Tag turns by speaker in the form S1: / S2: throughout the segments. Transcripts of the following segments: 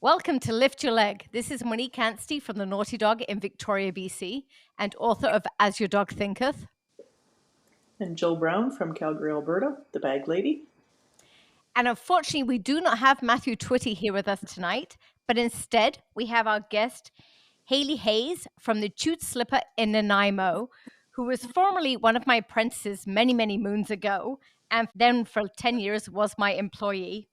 S1: Welcome to Lift Your Leg. This is Monique Anstee from the Naughty Dog in Victoria, BC, and author of As Your Dog Thinketh.
S2: And Jill Brown from Calgary, Alberta, the bag lady.
S1: And unfortunately, we do not have Matthew Twitty here with us tonight, but instead we have our guest, Hayley Hais from the Chute Slipper in Nanaimo, who was formerly one of my apprentices many, many moons ago, and then for 10 years was my employee.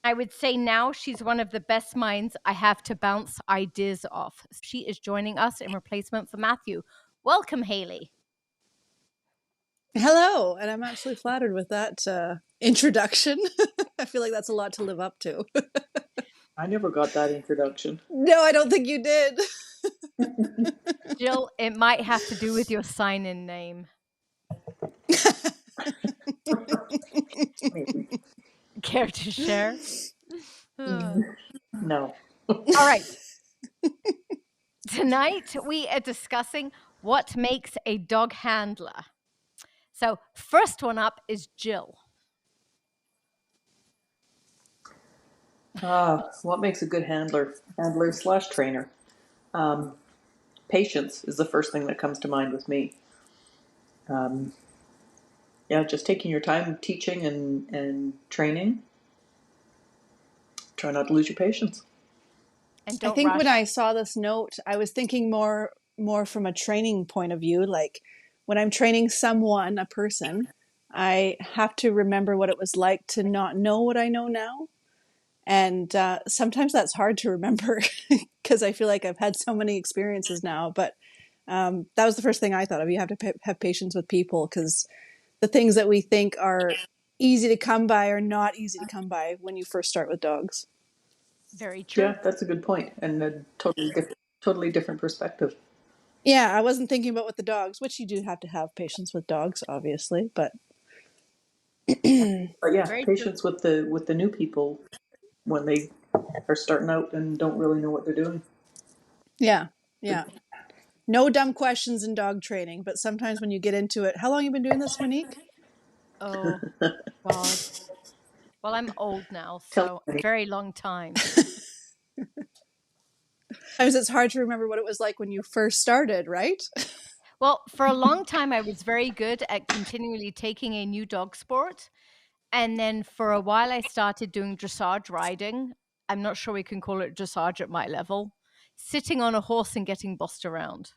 S1: I would say now she's one of the best minds I have to bounce ideas off. She is joining us in replacement for Matthew. Welcome, Hayley.
S3: Hello, and I'm absolutely flattered with that introduction. I feel like that's a lot to live up to.
S2: I never got that introduction.
S3: No, I don't think you did.
S1: Jill, it might have to do with your sign-in name.
S2: Maybe.
S1: Care to share?
S2: No.
S1: All right. Tonight we are discussing what makes a dog handler. So first one up is Jill.
S2: What makes a good handler/trainer? Patience is the first thing that comes to mind with me. Just taking your time teaching and training. Try not to lose your patience.
S1: And
S3: I think when I saw this note, I was thinking more from a training point of view. Like when I'm training someone, a person, I have to remember what it was like to not know what I know now. And sometimes that's hard to remember because I feel like I've had so many experiences now. But that was the first thing I thought of. You have to have patience with people because the things that we think are easy to come by are not easy to come by when you first start with dogs.
S1: Very true.
S2: Yeah, that's a good point, and a totally different perspective.
S3: Yeah, I wasn't thinking about with the dogs, which you do have to have patience with dogs, obviously, but
S2: Very patience true. with the new people when they are starting out and don't really know what they're doing.
S3: Yeah. No dumb questions in dog training, but sometimes when you get into it, how long have you been doing this, Monique?
S1: Oh, God. Well, I'm old now, so a very long time.
S3: It's hard to remember what it was like when you first started, right?
S1: Well, for a long time, I was very good at continually taking a new dog sport. And then for a while, I started doing dressage riding. I'm not sure we can call it dressage at my level. Sitting on a horse and getting bossed around.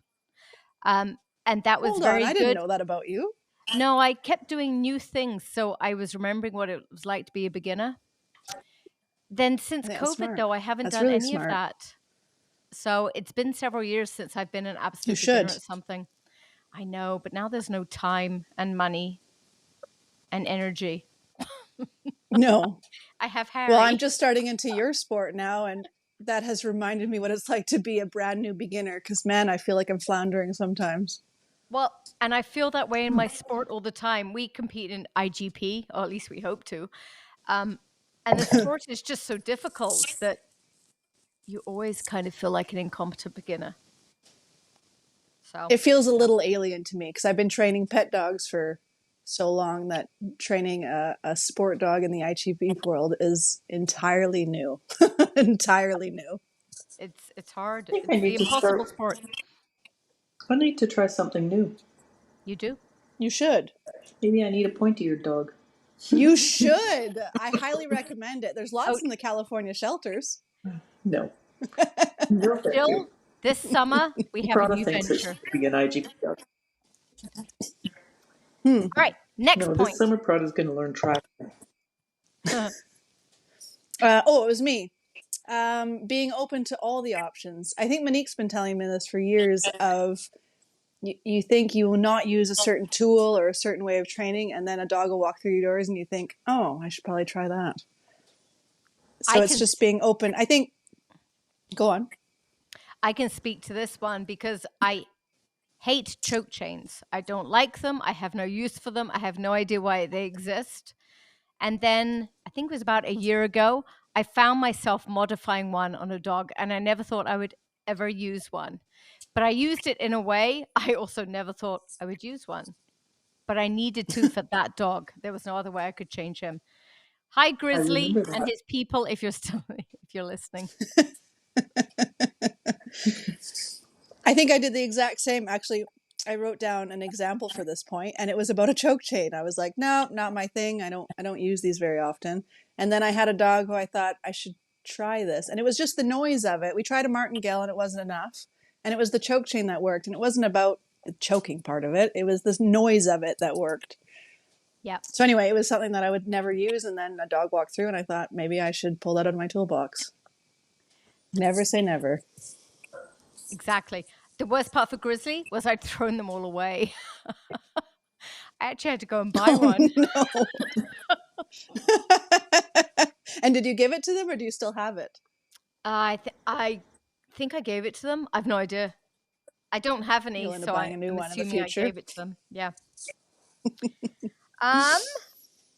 S1: And that was very good.
S3: I didn't know that about you.
S1: No, I kept doing new things. So I was remembering what it was like to be a beginner. Then since COVID, though, I haven't done any of that. So it's been several years since I've been an absolute beginner at something. I know, but now there's no time and money and energy.
S3: No.
S1: I have Harry.
S3: Well, I'm just starting into your sport now, and that has reminded me what it's like to be a brand new beginner because, man, I feel like I'm floundering sometimes.
S1: Well, and I feel that way in my sport all the time. We compete in IGP, or at least we hope to. And the sport is just so difficult that you always kind of feel like an incompetent beginner. So
S3: it feels a little alien to me because I've been training pet dogs for so long that training a sport dog in the IGP world is entirely new. Entirely new.
S1: It's hard. It's the impossible sport.
S2: I need to try something new.
S1: You do?
S3: You should.
S2: Maybe I need a pointy-eared dog.
S3: You should. I highly recommend it. There's lots in the California shelters.
S2: No.
S1: Jill, this summer we have a new venture.
S2: Be an IGP dog.
S1: All right, next point.
S2: This summer Prada's going to learn track.
S3: It was me. Being open to all the options. I think Monique's been telling me this for years of you think you will not use a certain tool or a certain way of training, and then a dog will walk through your doors and you think, oh, I should probably try that. So it's just being open. I think, go on.
S1: I can speak to this one because I hate choke chains. I don't like them. I have no use for them. I have no idea why they exist. And then I think it was about a year ago, I found myself modifying one on a dog, and I never thought I would ever use one. But I used it in a way I also never thought I would use one. But I needed to for that dog. There was no other way I could change him. Hi,
S2: I
S1: Grizzly
S2: remember
S1: and
S2: that.
S1: his people, if you're still if you're listening.
S3: I think I did the exact same. Actually, I wrote down an example for this point, and it was about a choke chain. I was like, no, not my thing. I don't use these very often. And then I had a dog who I thought I should try this, and it was just the noise of it. We tried a martingale, and it wasn't enough. And it was the choke chain that worked, and it wasn't about the choking part of it. It was this noise of it that worked.
S1: Yeah,
S3: So anyway, it was something that I would never use, and then a dog walked through, and I thought maybe I should pull that out of my toolbox. Never say never.
S1: exactly. The worst part for Grizzly was I'd thrown them all away. I actually had to go and buy
S3: Oh
S1: one.
S3: no. And did you give it to them or do you still have it?
S1: I think I gave it to them. I've no idea. I don't have any,
S3: You'll end up
S1: so
S3: buying a new
S1: I'm
S3: one in the
S1: assuming I
S3: future.
S1: gave it to them. Yeah. Um,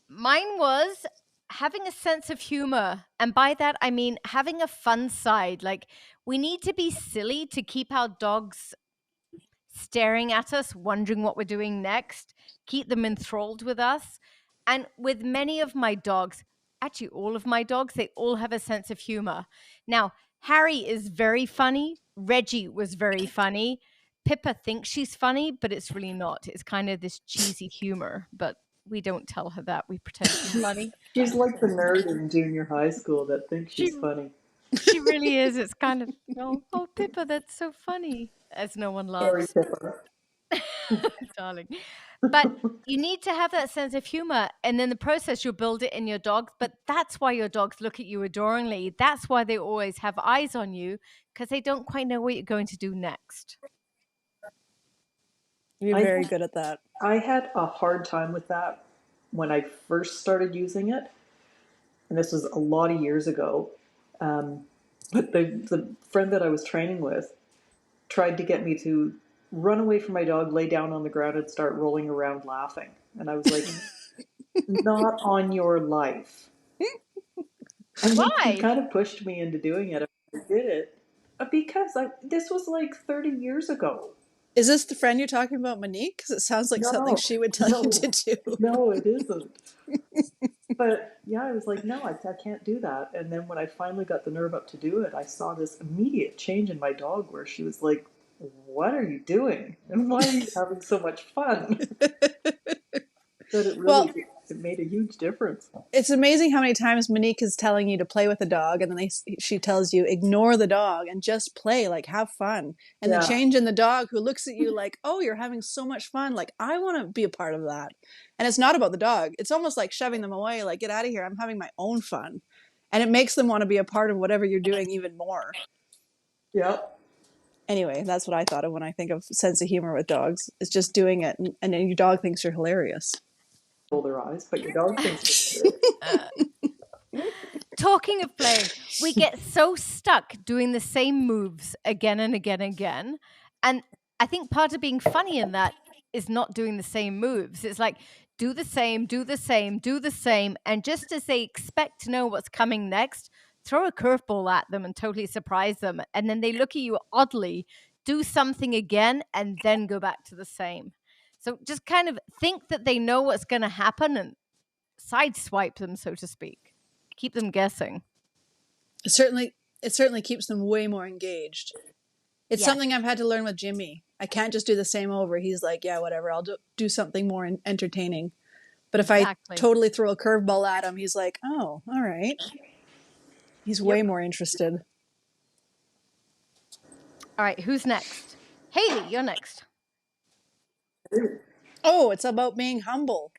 S1: Mine was having a sense of humor. And by that, I mean having a fun side. Like, we need to be silly to keep our dogs staring at us, wondering what we're doing next, keep them enthralled with us. And with many of my dogs, actually all of my dogs, they all have a sense of humor. Now, Harry is very funny. Reggie was very funny. Pippa thinks she's funny, but it's really not. It's kind of this cheesy humor, but we don't tell her that. We pretend she's funny.
S2: She's like the nerd in junior high school that thinks
S1: She
S2: she's funny.
S1: she really is. It's kind of, oh, Pippa, that's so funny, as no one
S2: Sorry,
S1: laughs.
S2: Pippa.
S1: Darling. But you need to have that sense of humor. And in the process, you'll build it in your dogs. But that's why your dogs look at you adoringly. That's why they always have eyes on you, because they don't quite know what you're going to do next.
S3: You're
S2: I
S3: very good at that.
S2: I had a hard time with that when I first started using it, and this was a lot of years ago. Um, but the friend that I was training with tried to get me to run away from my dog, lay down on the ground, and start rolling around laughing. And I was like, not on your life. And he
S1: Why?
S2: kind of pushed me into doing it. I did it because this was like 30 years ago.
S3: Is this the friend you're talking about, Monique? Because it sounds like something
S2: No,
S3: she would tell you to
S2: no,
S3: do.
S2: no, it isn't. But yeah, I was like, no, I can't do that. And then when I finally got the nerve up to do it, I saw this immediate change in my dog where she was like, what are you doing? And why are you having so much fun? That it
S3: Well,
S2: really it made a huge difference.
S3: it's amazing how many times Monique is telling you to play with a dog, and then she tells you ignore the dog and just play, like have fun. And the
S2: Yeah,
S3: change in the dog who looks at you like, oh, you're having so much fun. Like I want to be a part of that. And it's not about the dog. It's almost like shoving them away. Like get out of here. I'm having my own fun, and it makes them want to be a part of whatever you're doing even more.
S2: yeah.
S3: Anyway, that's what I thought of when I think of sense of humor with dogs. It's just doing it, and then your dog thinks you're hilarious.
S2: Roll their eyes, but your dog thinks it's
S1: Talking of playing, we get so stuck doing the same moves again and again and again. And I think part of being funny in that is not doing the same moves. It's like, do the same, do the same, do the same. And just as they expect to know what's coming next, throw a curveball at them and totally surprise them. And then they look at you oddly, do something again, and then go back to the same. So just kind of think that they know what's going to happen and sideswipe them, so to speak. Keep them guessing.
S3: It certainly keeps them way more engaged. It's
S1: Yes.
S3: something I've had to learn with Jimmy. I can't just do the same over. He's like, yeah, whatever. I'll do something more entertaining. But if I
S1: Exactly.
S3: totally throw a curveball at him, he's like, oh, all right. He's way
S1: Yep.
S3: more interested.
S1: All right, who's next? Hayley, you're next.
S3: Oh, it's about being humble.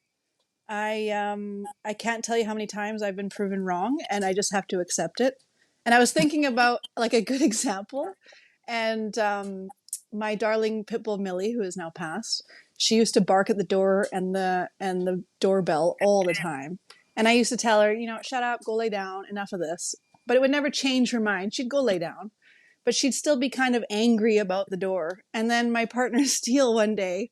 S3: I can't tell you how many times I've been proven wrong, and I just have to accept it. And I was thinking about like a good example, and my darling pit bull Millie, who is now passed, she used to bark at the door and the doorbell all the time. And I used to tell her, shut up, go lay down, enough of this. But it would never change her mind. She'd go lay down, but she'd still be kind of angry about the door. And then my partner Steele one day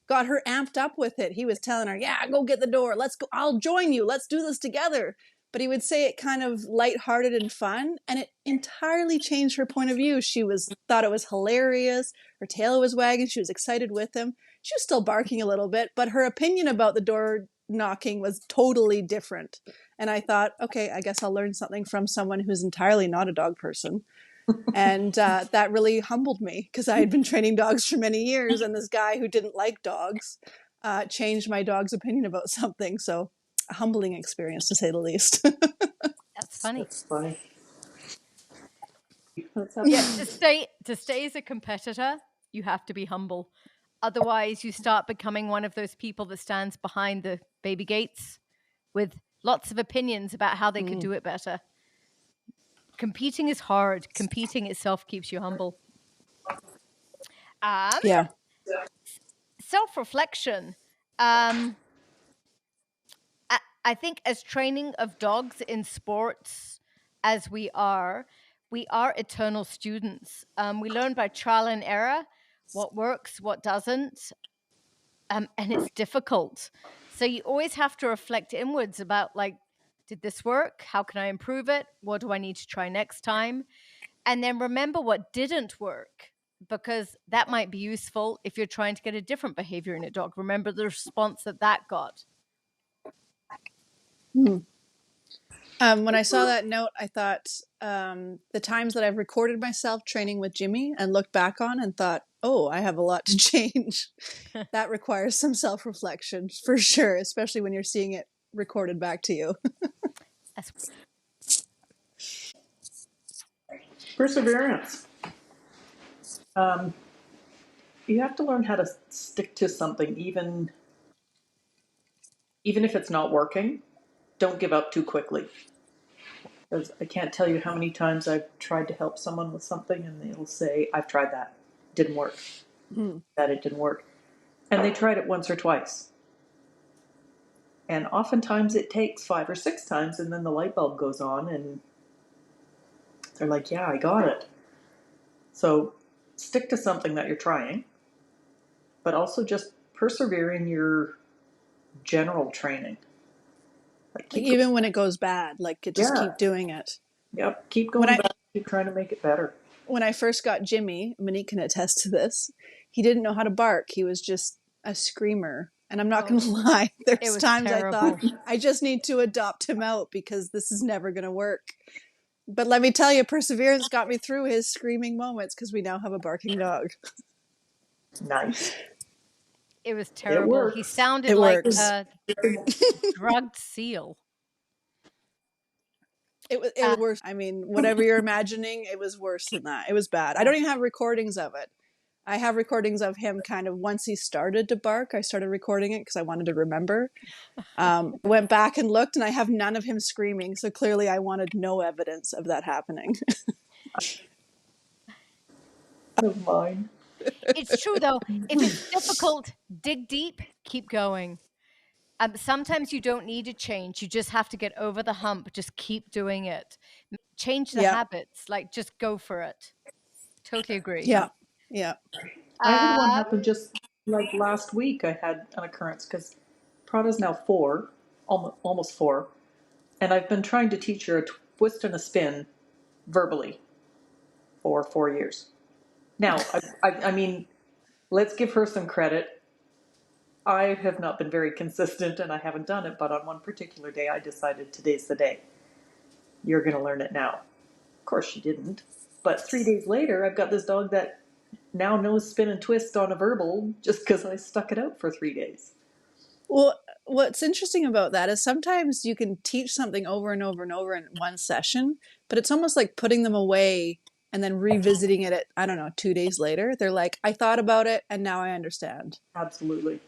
S3: got her amped up with it. He was telling her, yeah, go get the door. Let's go. I'll join you. Let's do this together. But he would say it kind of lighthearted and fun, and it entirely changed her point of view. She thought it was hilarious. Her tail was wagging. She was excited with him. She was still barking a little bit, but her opinion about the door knocking was totally different. And I thought, okay, I guess I'll learn something from someone who's entirely not a dog person. And that really humbled me because I had been training dogs for many years, and this guy who didn't like dogs changed my dog's opinion about something. So a humbling experience, to say the least.
S1: That's funny.
S2: That's funny.
S1: Yeah, to stay as a competitor, you have to be humble. Otherwise, you start becoming one of those people that stands behind the baby gates with lots of opinions about how they could do it better. Competing is hard. Competing itself keeps you humble.
S3: Yeah.
S1: Self-reflection. I think as training of dogs in sports as we are eternal students. We learn by trial and error what works, what doesn't, and it's difficult. So you always have to reflect inwards about, like, did this work? How can I improve it? What do I need to try next time? And then remember what didn't work, because that might be useful if you're trying to get a different behavior in a dog. Remember the response that got.
S3: When I saw that note, I thought the times that I've recorded myself training with Jimmy and looked back on and thought, oh, I have a lot to change. That requires some self-reflection for sure, especially when you're seeing it recorded back to you.
S1: That's
S2: Perseverance. You have to learn how to stick to something, even if it's not working. Don't give up too quickly. Because I can't tell you how many times I've tried to help someone with something and they'll say, I've tried that. Didn't work. That it didn't work. And they tried it once or twice. And oftentimes it takes 5 or 6 times, and then the light bulb goes on and they're like, yeah, I got it. So stick to something that you're trying, but also just persevere in your general training.
S3: Like even when it goes bad, like just keep doing it.
S2: Yep, keep going back, keep trying to make it better.
S3: When I first got Jimmy, Monique can attest to this, he didn't know how to bark. He was just a screamer. And I'm not going to lie, there's times terrible. I thought, I just need to adopt him out because this is never going to work. But let me tell you, perseverance got me through his screaming moments because we now have a barking dog.
S2: Nice.
S1: It was terrible. He sounded like a drugged seal.
S3: It was worse. I mean, whatever you're imagining, it was worse than that. It was bad. I don't even have recordings of it. I have recordings of him kind of once he started to bark. I started recording it because I wanted to remember. Went back and looked, and I have none of him screaming. So clearly I wanted no evidence of that happening.
S2: Of mine.
S1: It's true, though. If it's difficult, dig deep, keep going. Sometimes you don't need to change. You just have to get over the hump. Just keep doing it. Change the habits. Like, just go for it. Totally agree.
S3: Yeah.
S2: I had one happen just like last week. I had an occurrence because Prada's now 4, almost 4, and I've been trying to teach her a twist and a spin verbally for 4 years. Now, I mean, let's give her some credit. I have not been very consistent and I haven't done it, but on one particular day I decided today's the day. You're going to learn it now. Of course she didn't. But 3 days later, I've got this dog that now knows spin and twist on a verbal just because I stuck it out for 3 days.
S3: Well, what's interesting about that is sometimes you can teach something over and over and over in one session, but it's almost like putting them away and then revisiting it at, 2 days later. They're like, I thought about it and now I understand.
S2: Absolutely.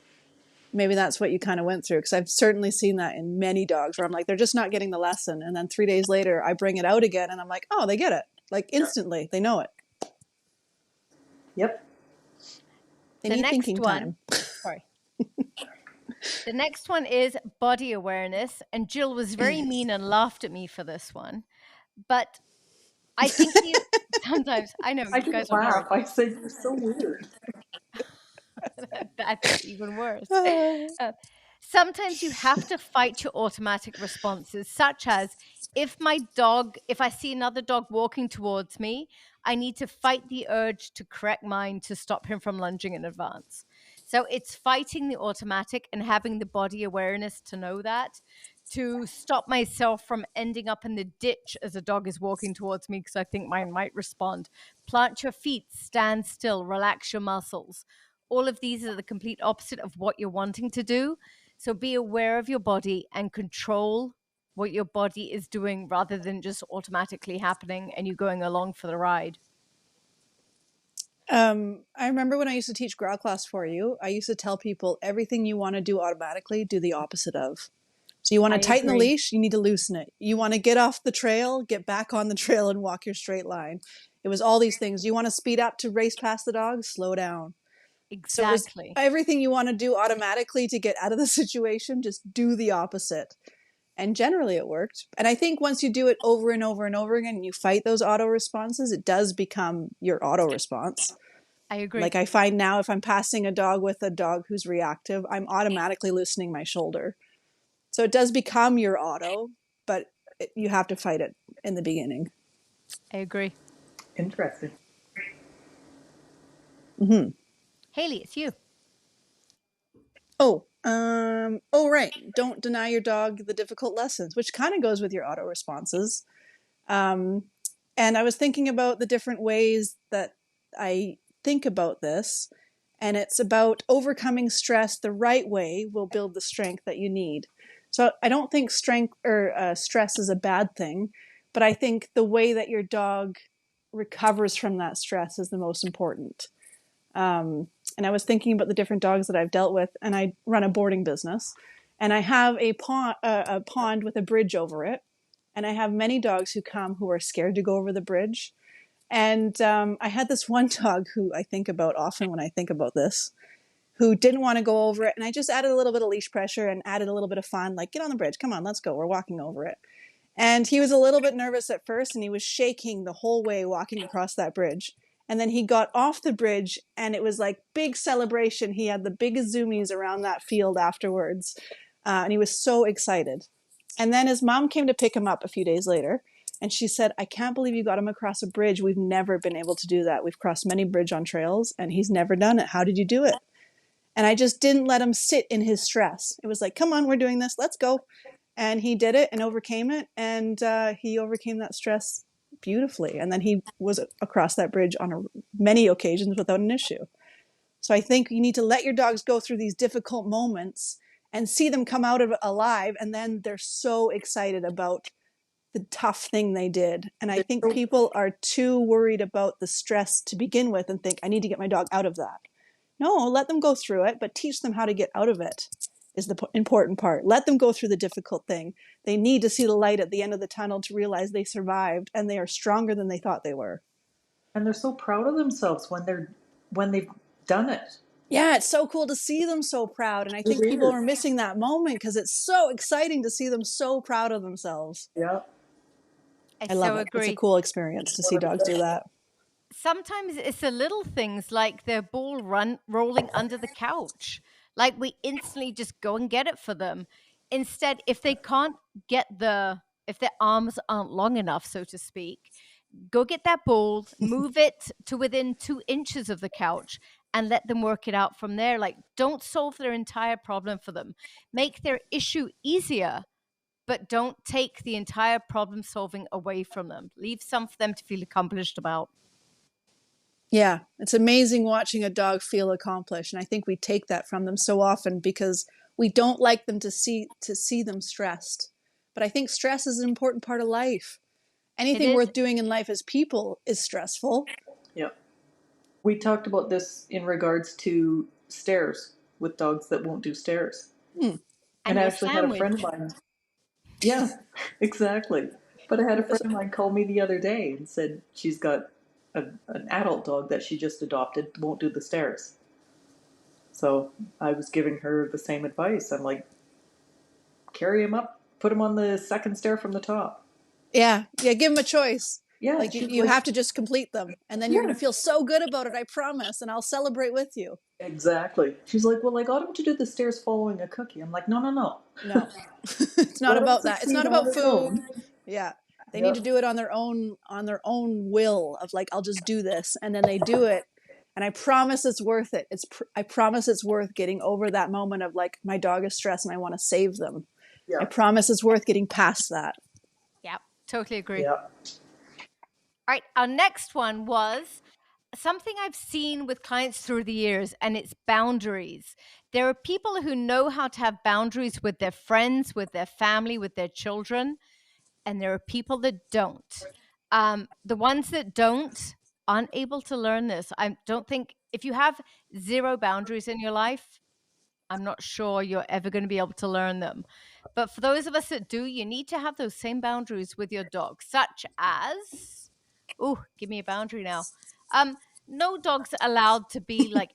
S3: Maybe that's what you kind of went through, because I've certainly seen that in many dogs where I'm like, they're just not getting the lesson. And then 3 days later, I bring it out again and I'm like, oh, they get it. Like instantly, they know it.
S2: Yep.
S3: They need thinking time.
S1: Sorry. The next one is body awareness. And Jill was very mean and laughed at me for this one. But I think sometimes, I know
S2: you guys laugh. I said you're so weird.
S1: That's even worse. Sometimes you have to fight your automatic responses, such as if I see another dog walking towards me, I need to fight the urge to correct mine to stop him from lunging in advance. So it's fighting the automatic and having the body awareness to know that, to stop myself from ending up in the ditch as a dog is walking towards me because I think mine might respond. Plant your feet, stand still, relax your muscles. All of these are the complete opposite of what you're wanting to do. So be aware of your body and control what your body is doing rather than just automatically happening and you going along for the ride.
S3: I remember when I used to teach growl class for you, I used to tell people everything you want to do automatically, do the opposite of. So you want
S1: I
S3: to tighten the
S1: agree.
S3: leash, you need to loosen it. You want to get off the trail, get back on the trail and walk your straight line. It was all these things. You want to speed up to race past the dog, slow down. So it was
S1: Exactly.
S3: everything you want to do automatically to get out of the situation, just do the opposite. And generally it worked. And I think once you do it over and over and over again and you fight those auto responses, it does become your auto response.
S1: I agree.
S3: Like I find now if I'm passing a dog with a dog who's reactive, I'm automatically loosening my shoulder. So it does become your auto, but you have to fight it in the beginning.
S1: I agree.
S2: Interesting.
S3: Mm-hmm.
S1: Hayley, it's you.
S3: Right. Don't deny your dog the difficult lessons, which kind of goes with your auto responses. Um, and I was thinking about the different ways that I think about this, and it's about overcoming stress the right way will build the strength that you need. So I don't think strength or stress is a bad thing, but I think the way that your dog recovers from that stress is the most important. And I was thinking about the different dogs that I've dealt with, and I run a boarding business, and I have a pond with a bridge over it, and I have many dogs who come who are scared to go over the bridge. And I had this one dog who I think about often when I think about this, who didn't want to go over it, and I just added a little bit of leash pressure and added a little bit of fun, like get on the bridge, come on, let's go, we're walking over it. And he was a little bit nervous at first, and he was shaking the whole way walking across that bridge. And then he got off the bridge, and it was like big celebration. He had the biggest zoomies around that field afterwards, and he was so excited. And then his mom came to pick him up a few days later, and she said, I can't believe you got him across a bridge. We've never been able to do that. We've crossed many bridge on trails, and he's never done it. How did you do it? And I just didn't let him sit in his stress. It was like, come on, we're doing this. Let's go. And he did it and overcame it. And he overcame that stress beautifully. And then he was across that bridge on many occasions without an issue. So I think you need to let your dogs go through these difficult moments and see them come out of it alive. And then they're so excited about the tough thing they did. And I think people are too worried about the stress to begin with and think, I need to get my dog out of that. No, let them go through it, but teach them how to get out of it is the important part. Let them go through the difficult thing. They need to see the light at the end of the tunnel to realize they survived and they are stronger than they thought they were.
S2: And they're so proud of themselves when they've done it.
S3: Yeah, it's so cool to see them so proud. And I think people are missing that moment because it's so exciting to see them so proud of themselves.
S2: Yeah.
S3: I love
S1: so
S3: it.
S1: agree.
S3: It's a cool experience to see dogs do that.
S1: Sometimes it's the little things like their ball rolling under the couch. Like we instantly just go and get it for them. Instead, if they can't get if their arms aren't long enough, so to speak, go get that ball, move it to within 2 inches of the couch, and let them work it out from there. Like, don't solve their entire problem for them. Make their issue easier, but don't take the entire problem solving away from them. Leave some for them to feel accomplished about.
S3: Yeah, it's amazing watching a dog feel accomplished. And I think we take that from them so often because we don't like them to see them stressed. But I think stress is an important part of life. Anything worth doing in life as people is stressful.
S2: Yeah. We talked about this in regards to stairs with dogs that won't do stairs. And I actually had a friend of mine. Yeah, exactly. But I had a friend of mine call me the other day and said she's got an adult dog that she just adopted, won't do the stairs. So I was giving her the same advice. I'm like, carry him up, put him on the second stair from the top.
S3: Yeah, give him a choice.
S2: Yeah,
S3: like you have to just complete them, and then you're going to feel so good about it, I promise, and I'll celebrate with you.
S2: Exactly. She's like, well, I got him to do the stairs following a cookie. I'm like, no.
S3: It's not about that. It's not about food. Yeah, they need to do it on their own will of like, I'll just do this, and then they do it, And I promise it's worth it. I promise it's worth getting over that moment of like, my dog is stressed and I want to save them.
S2: Yeah.
S3: I promise it's worth getting past that.
S1: Yeah, totally agree.
S2: Yeah.
S1: All right, our next one was something I've seen with clients through the years, and it's boundaries. There are people who know how to have boundaries with their friends, with their family, with their children, and there are people that don't. The ones that don't aren't able to learn this. I don't think if you have zero boundaries in your life, I'm not sure you're ever going to be able to learn them. But for those of us that do, you need to have those same boundaries with your dog, such as, oh, give me a boundary now. Um, no dog's allowed to be like,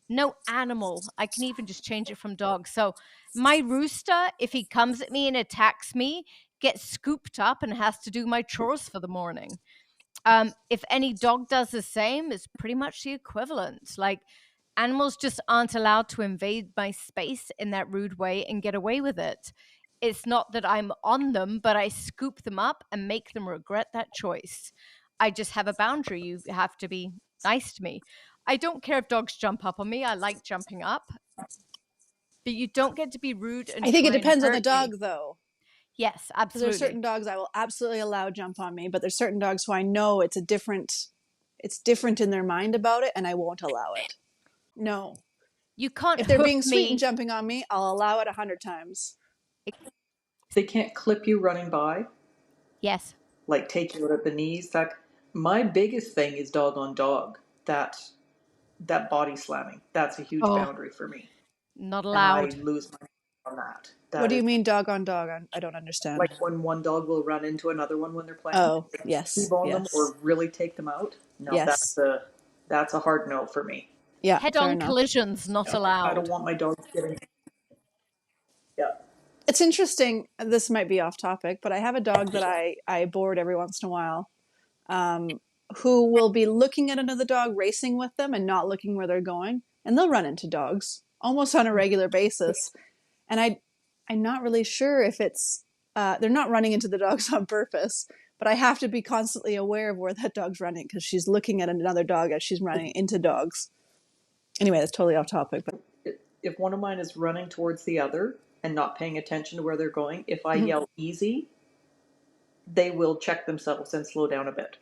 S1: no animal. I can even just change it from dog. So my rooster, if he comes at me and attacks me, gets scooped up and has to do my chores for the morning. If any dog does the same, it's pretty much the equivalent. Like animals just aren't allowed to invade my space in that rude way and get away with it. It's not that I'm on them, but I scoop them up and make them regret that choice. I just have a boundary. You have to be nice to me. I don't care if dogs jump up on me. I like jumping up, but you don't get to be rude and
S3: I think it
S1: try and
S3: depends on the
S1: hurt me.
S3: dog, though.
S1: Yes,
S3: Because there's
S1: absolutely.
S3: certain dogs I will absolutely allow jump on me, but there's certain dogs who I know it's different in their mind about it, and I won't allow it. No.
S1: You can't
S3: If they're
S1: hoof
S3: being sweet and
S1: me.
S3: jumping on me, I'll allow it 100 times.
S2: They can't clip you running by,
S1: Yes.
S2: like take you out at the knees. That my biggest thing is dog on dog. That body slamming. That's a huge
S1: Oh,
S2: boundary for me,
S1: not
S2: and I
S1: allowed.
S2: lose my on that.
S3: What
S2: That
S3: do
S2: is
S3: you mean dog on dog? I don't understand.
S2: like when one dog will run into another one when they're playing,
S3: Oh, yes,
S2: T-bone them
S3: yes,
S2: or really take them out. No,
S3: yes.
S2: that's a hard no for me.
S3: Yeah, fair
S1: Head-on
S3: enough.
S1: collisions not
S2: I don't
S1: allowed.
S2: want my dogs getting. Yeah.
S3: It's interesting. This might be off topic, but I have a dog that I board every once in a while, who will be looking at another dog racing with them and not looking where they're going, and they'll run into dogs almost on a regular basis. And I'm not really sure if it's they're not running into the dogs on purpose, but I have to be constantly aware of where that dog's running because she's looking at another dog as she's running into dogs. Anyway, that's totally off topic, but
S2: If one of mine is running towards the other and not paying attention to where they're going, if I
S3: Mhm.
S2: yell easy, they will check themselves and slow down a bit.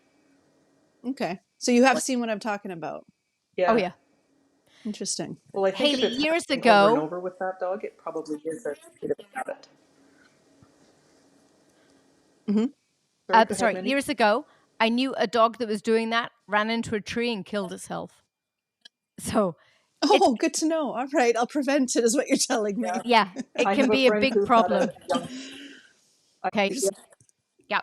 S3: Okay. So you have seen what I'm talking about.
S1: Oh
S2: Yeah.
S1: yeah.
S3: Interesting.
S2: Well, I think if
S1: Hayley,
S2: it's
S1: years
S2: happening over and
S1: ago,
S2: over with that dog, it probably is a bit of a habit.
S3: Hmm.
S2: Sorry, go ahead,
S1: sorry,
S2: Minnie.
S1: years ago, I knew a dog that was doing that, ran into a tree and killed itself. So it's,
S3: Oh, good to know. All right, I'll prevent it, is what you're telling me.
S1: yeah, it
S2: I
S1: can
S2: have a
S1: be a
S2: friend
S1: big
S2: who had
S1: problem.
S2: a young.
S1: Okay.
S2: Yeah,
S1: Yeah.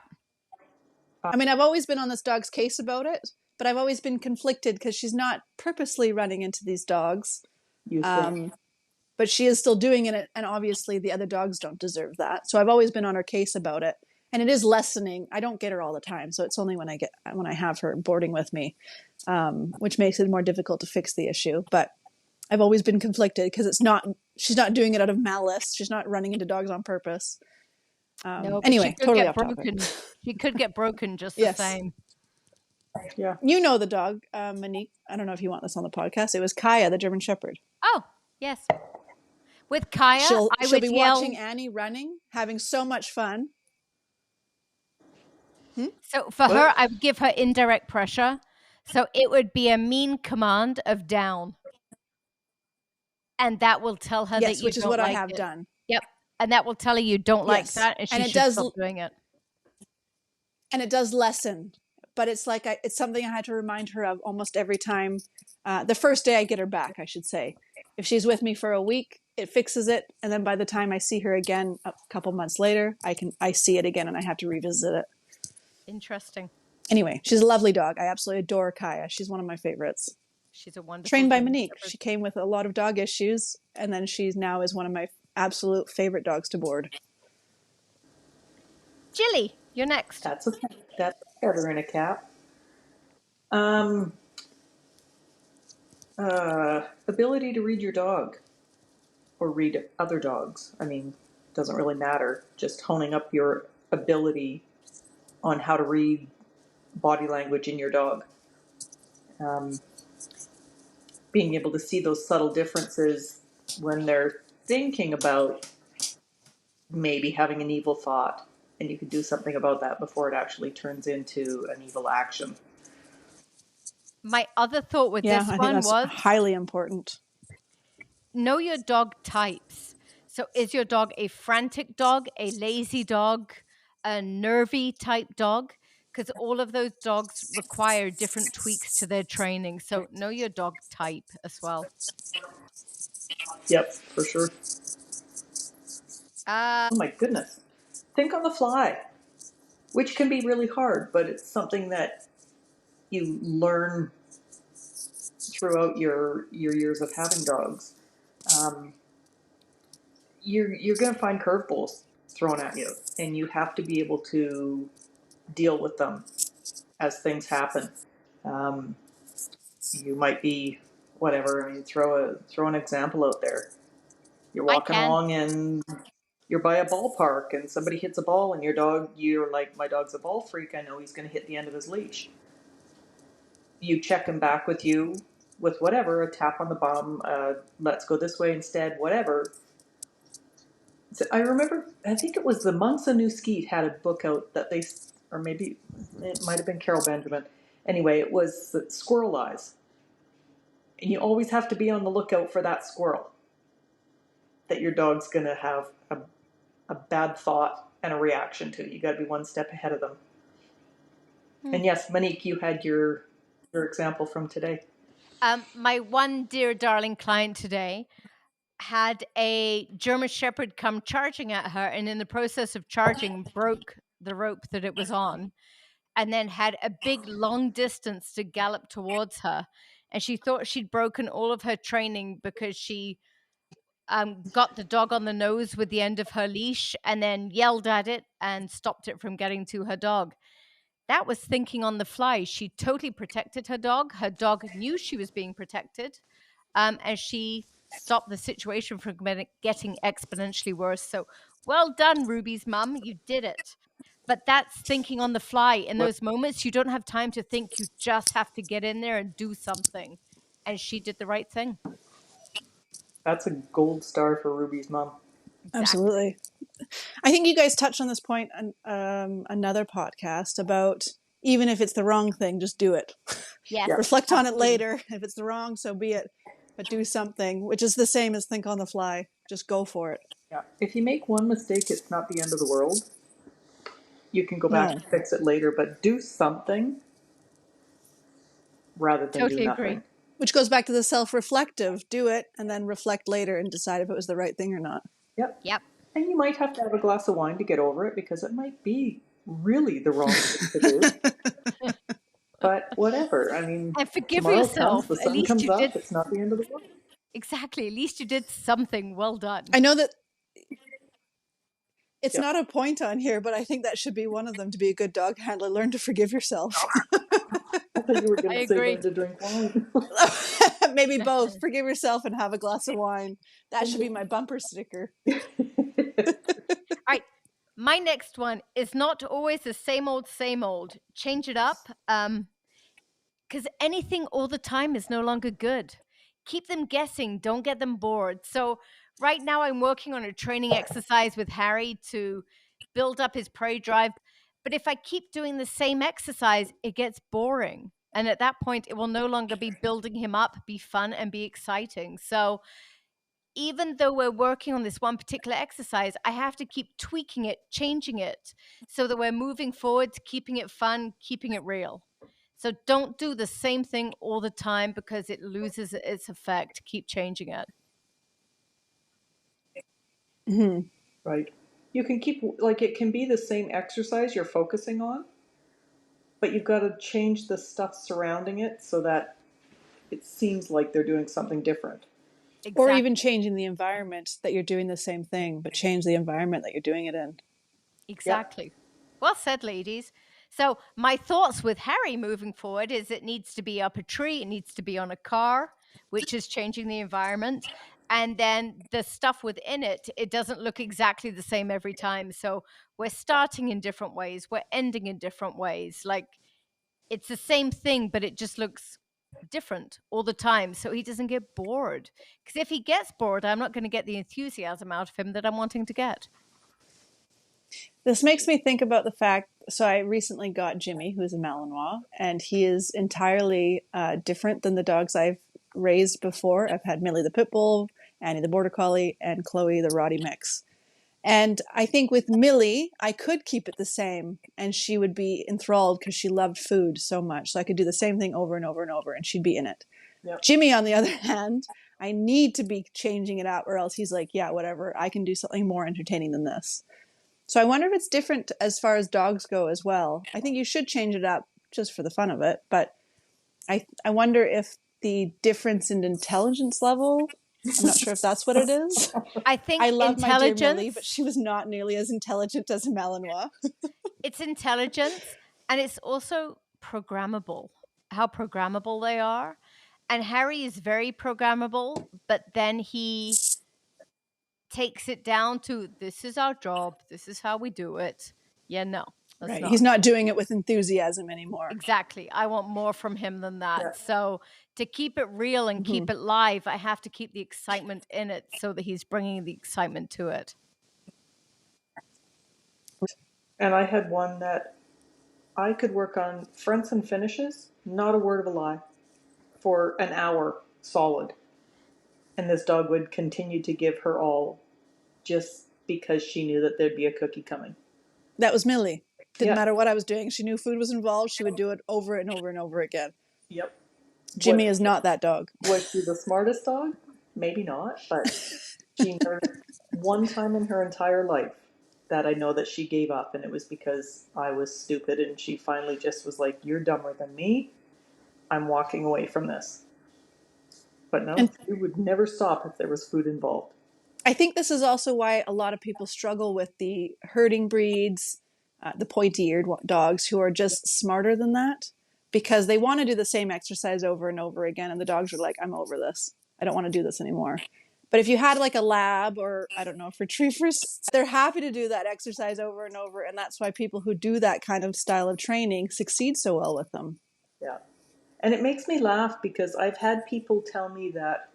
S3: I mean, I've always been on this dog's case about it, but I've always been conflicted because she's not purposely running into these dogs.
S2: you think.
S3: But she is still doing it, and obviously the other dogs don't deserve that. So I've always been on her case about it, and it is lessening. I don't get her all the time, so it's only when I have her boarding with me, which makes it more difficult to fix the issue. But I've always been conflicted because she's not doing it out of malice. She's not running into dogs on purpose.
S1: No, but she
S3: Anyway,
S1: could
S3: totally
S1: get
S3: off topic.
S1: broken. She could get broken just the
S3: Yes.
S1: same.
S2: Yeah.
S3: You know the dog, Monique. I don't know if you want this on the podcast. It was Kaya, the German Shepherd.
S1: Oh, yes. With Kaya,
S3: She'll
S1: I would
S3: be
S1: yell.
S3: watching Annie running, having so much fun.
S1: So for her, I would give her indirect pressure. So it would be a mean command of down. And that will tell her that
S3: Yes,
S1: you
S3: which is
S1: don't
S3: what I
S1: like
S3: have
S1: it.
S3: done.
S1: Yep. And that will tell her you don't like
S3: Yes,
S1: that and she
S3: and it
S1: should
S3: does,
S1: stop doing it.
S3: and it does lessen. But it's like it's something I had to remind her of almost every time. The first day I get her back, I should say. If she's with me for a week, it fixes it, and then by the time I see her again a couple months later, I see it again, and I have to revisit it.
S1: Interesting.
S3: Anyway, she's a lovely dog. I absolutely adore Kaya. She's one of my favorites.
S1: She's a wonderful
S3: Trained by
S1: German
S3: Monique.
S1: Shepherd.
S3: She came with a lot of dog issues, and then she now is one of my absolute favorite dogs to board.
S1: Jilly, you're next.
S2: That's a feather in a cap. Ability to read your dog or read other dogs. I mean, doesn't really matter. Just honing up your ability on how to read body language in your dog. being able to see those subtle differences when they're thinking about maybe having an evil thought, and you can do something about that before it actually turns into an evil action.
S1: My other thought with
S3: Yeah,
S1: this
S3: I think
S1: one
S3: that's
S1: was
S3: highly important.
S1: know your dog types. So is your dog a frantic dog, a lazy dog, a nervy type dog? Because all of those dogs require different tweaks to their training. So know your dog type as well.
S2: Yep, for sure.
S1: Uh,
S2: Oh my goodness. Think on the fly, which can be really hard, but it's something that you learn throughout your years of having dogs. Um, you're going to find curveballs thrown at you, and you have to be able to deal with them as things happen. Um, you might be whatever. I mean, throw an example out there. You're
S1: I
S2: walking
S1: can.
S2: along and you're by a ballpark and somebody hits a ball and you're like, my dog's a ball freak. I know he's going to hit the end of his leash. You check him back with you with whatever, a tap on the bum, let's go this way instead, whatever. So I remember, I think it was the Monks of New Skeet had a book out that they, or maybe it might have been Carol Benjamin. Anyway, it was Squirrel Eyes. And you always have to be on the lookout for that squirrel that your dog's going to have a bad thought and a reaction to. You got to be one step ahead of them. And yes, Monique, you had your example from today.
S1: My one dear darling client today had a German Shepherd come charging at her, and in the process of charging, broke the rope that it was on, and then had a big long distance to gallop towards her. And she thought she'd broken all of her training because she got the dog on the nose with the end of her leash and then yelled at it and stopped it from getting to her dog. That was thinking on the fly. She totally protected her dog. Her dog knew she was being protected, and she stopped the situation from getting exponentially worse. So, well done, Ruby's mum. You did it. But that's thinking on the fly. In
S2: Well,
S1: those moments, you don't have time to think. You just have to get in there and do something. And she did the right thing.
S2: that's a gold star for Ruby's mom.
S1: Exactly.
S3: Absolutely. I think you guys touched on this point on another podcast about even if it's the wrong thing, just do it.
S1: Yes.
S2: Yeah.
S3: Reflect on it
S1: Absolutely.
S3: later. If it's the wrong, so be it. But do something, which is the same as think on the fly. Just go for it.
S2: Yeah. If you make one mistake, it's not the end of the world. You can go back
S3: No.
S2: and fix it later, but do something rather than do
S1: Totally agree.
S2: nothing.
S3: Which goes back to the self-reflective. Do it and then reflect later and decide if it was the right thing or not.
S2: Yep.
S1: Yep.
S2: And you might have to have a glass of wine to get over it because it might be really the wrong thing to do. But whatever. I mean,
S1: And forgive
S2: tomorrow comes,
S1: yourself.
S2: the
S1: At
S2: sun
S1: least
S2: comes
S1: you did.
S2: up. It's not the end of the world.
S1: Exactly. At least you did something. Well done.
S3: I know that it's
S2: Yep.
S3: not a point on here, but I think that should be one of them to be a good dog handler. Learn to forgive yourself.
S2: I thought you were going
S1: I
S2: to say
S1: agree.
S2: learn to drink wine.
S3: Maybe both. Forgive yourself and have a glass of wine. That should be my bumper sticker.
S1: All right. My next one is not always the same old, same old. Change it up. Because anything all the time is no longer good. Keep them guessing. Don't get them bored. So right now I'm working on a training exercise with Harry to build up his prey drive. But if I keep doing the same exercise, it gets boring. And at that point, it will no longer be building him up, be fun, and be exciting. So even though we're working on this one particular exercise, I have to keep tweaking it, changing it, so that we're moving forward, keeping it fun, keeping it real. So don't do the same thing all the time because it loses its effect. Keep changing it.
S3: Mm-hmm.
S2: Right. You can keep, like, it can be the same exercise you're focusing on, but you've got to change the stuff surrounding it so that it seems like they're doing something different.
S1: Exactly.
S3: Or even changing the environment that you're doing the same thing, but change the environment that you're doing it in.
S1: Exactly. Yep. Well said, ladies. So my thoughts with Harry moving forward is it needs to be up a tree, it needs to be on a car, which is changing the environment. And then the stuff within it, it doesn't look exactly the same every time. So we're starting in different ways, we're ending in different ways. Like it's the same thing, but it just looks different all the time so he doesn't get bored. Because if he gets bored, I'm not going to get the enthusiasm out of him that I'm wanting to get.
S3: This makes me think about the fact. So I recently got Jimmy, who's a Malinois, and he is entirely different than the dogs I've raised before. I've had Millie the Pit Bull, Annie the Border Collie, and Chloe the Rottie Mix. And I think with Millie, I could keep it the same, and she would be enthralled because she loved food so much. So I could do the same thing over and over and over, and she'd be in it.
S2: Yep.
S3: Jimmy, on the other hand, I need to be changing it up, or else he's like, yeah, whatever. I can do something more entertaining than this. So I wonder if it's different as far as dogs go as well. I think you should change it up just for the fun of it. But I wonder if the difference in intelligence level, I'm not sure if that's what it is.
S1: I think
S3: I love my dear
S1: intelligence.
S3: Millie, but she was not nearly as intelligent as a Malinois.
S1: It's intelligence, and it's also programmable, how programmable they are. And Harry is very programmable, but then he takes it down to this is our job, this is how we do it. Yeah, no, that's
S3: Right.
S1: not.
S3: He's not doing it with enthusiasm anymore.
S1: Exactly. I want more from him than that.
S2: Yeah.
S1: So to keep it real and keep it live, I have to keep the excitement in it so that he's bringing the excitement to it.
S2: And I had one that I could work on fronts and finishes, not a word of a lie, for an hour solid. And this dog would continue to give her all just because she knew that there'd be a cookie coming.
S3: That was Millie. Didn't
S2: Yeah.
S3: matter what I was doing. She knew food was involved. She would do it over and over and over again.
S2: Yep.
S3: Jimmy is not that dog.
S2: Was she the smartest dog? Maybe not, but she learned one time in her entire life that I know that she gave up, and it was because I was stupid, and she finally just was like, "You're dumber than me. I'm walking away from this." But no, she would never stop if there was food involved.
S3: I think this is also why a lot of people struggle with the herding breeds, the pointy-eared dogs who are just smarter than that, because they want to do the same exercise over and over again, and the dogs are like, I'm over this. I don't want to do this anymore. But if you had like a lab or, I don't know, retrievers, they're happy to do that exercise over and over, and that's why people who do that kind of style of training succeed so well with them.
S2: Yeah. And it makes me laugh because I've had people tell me that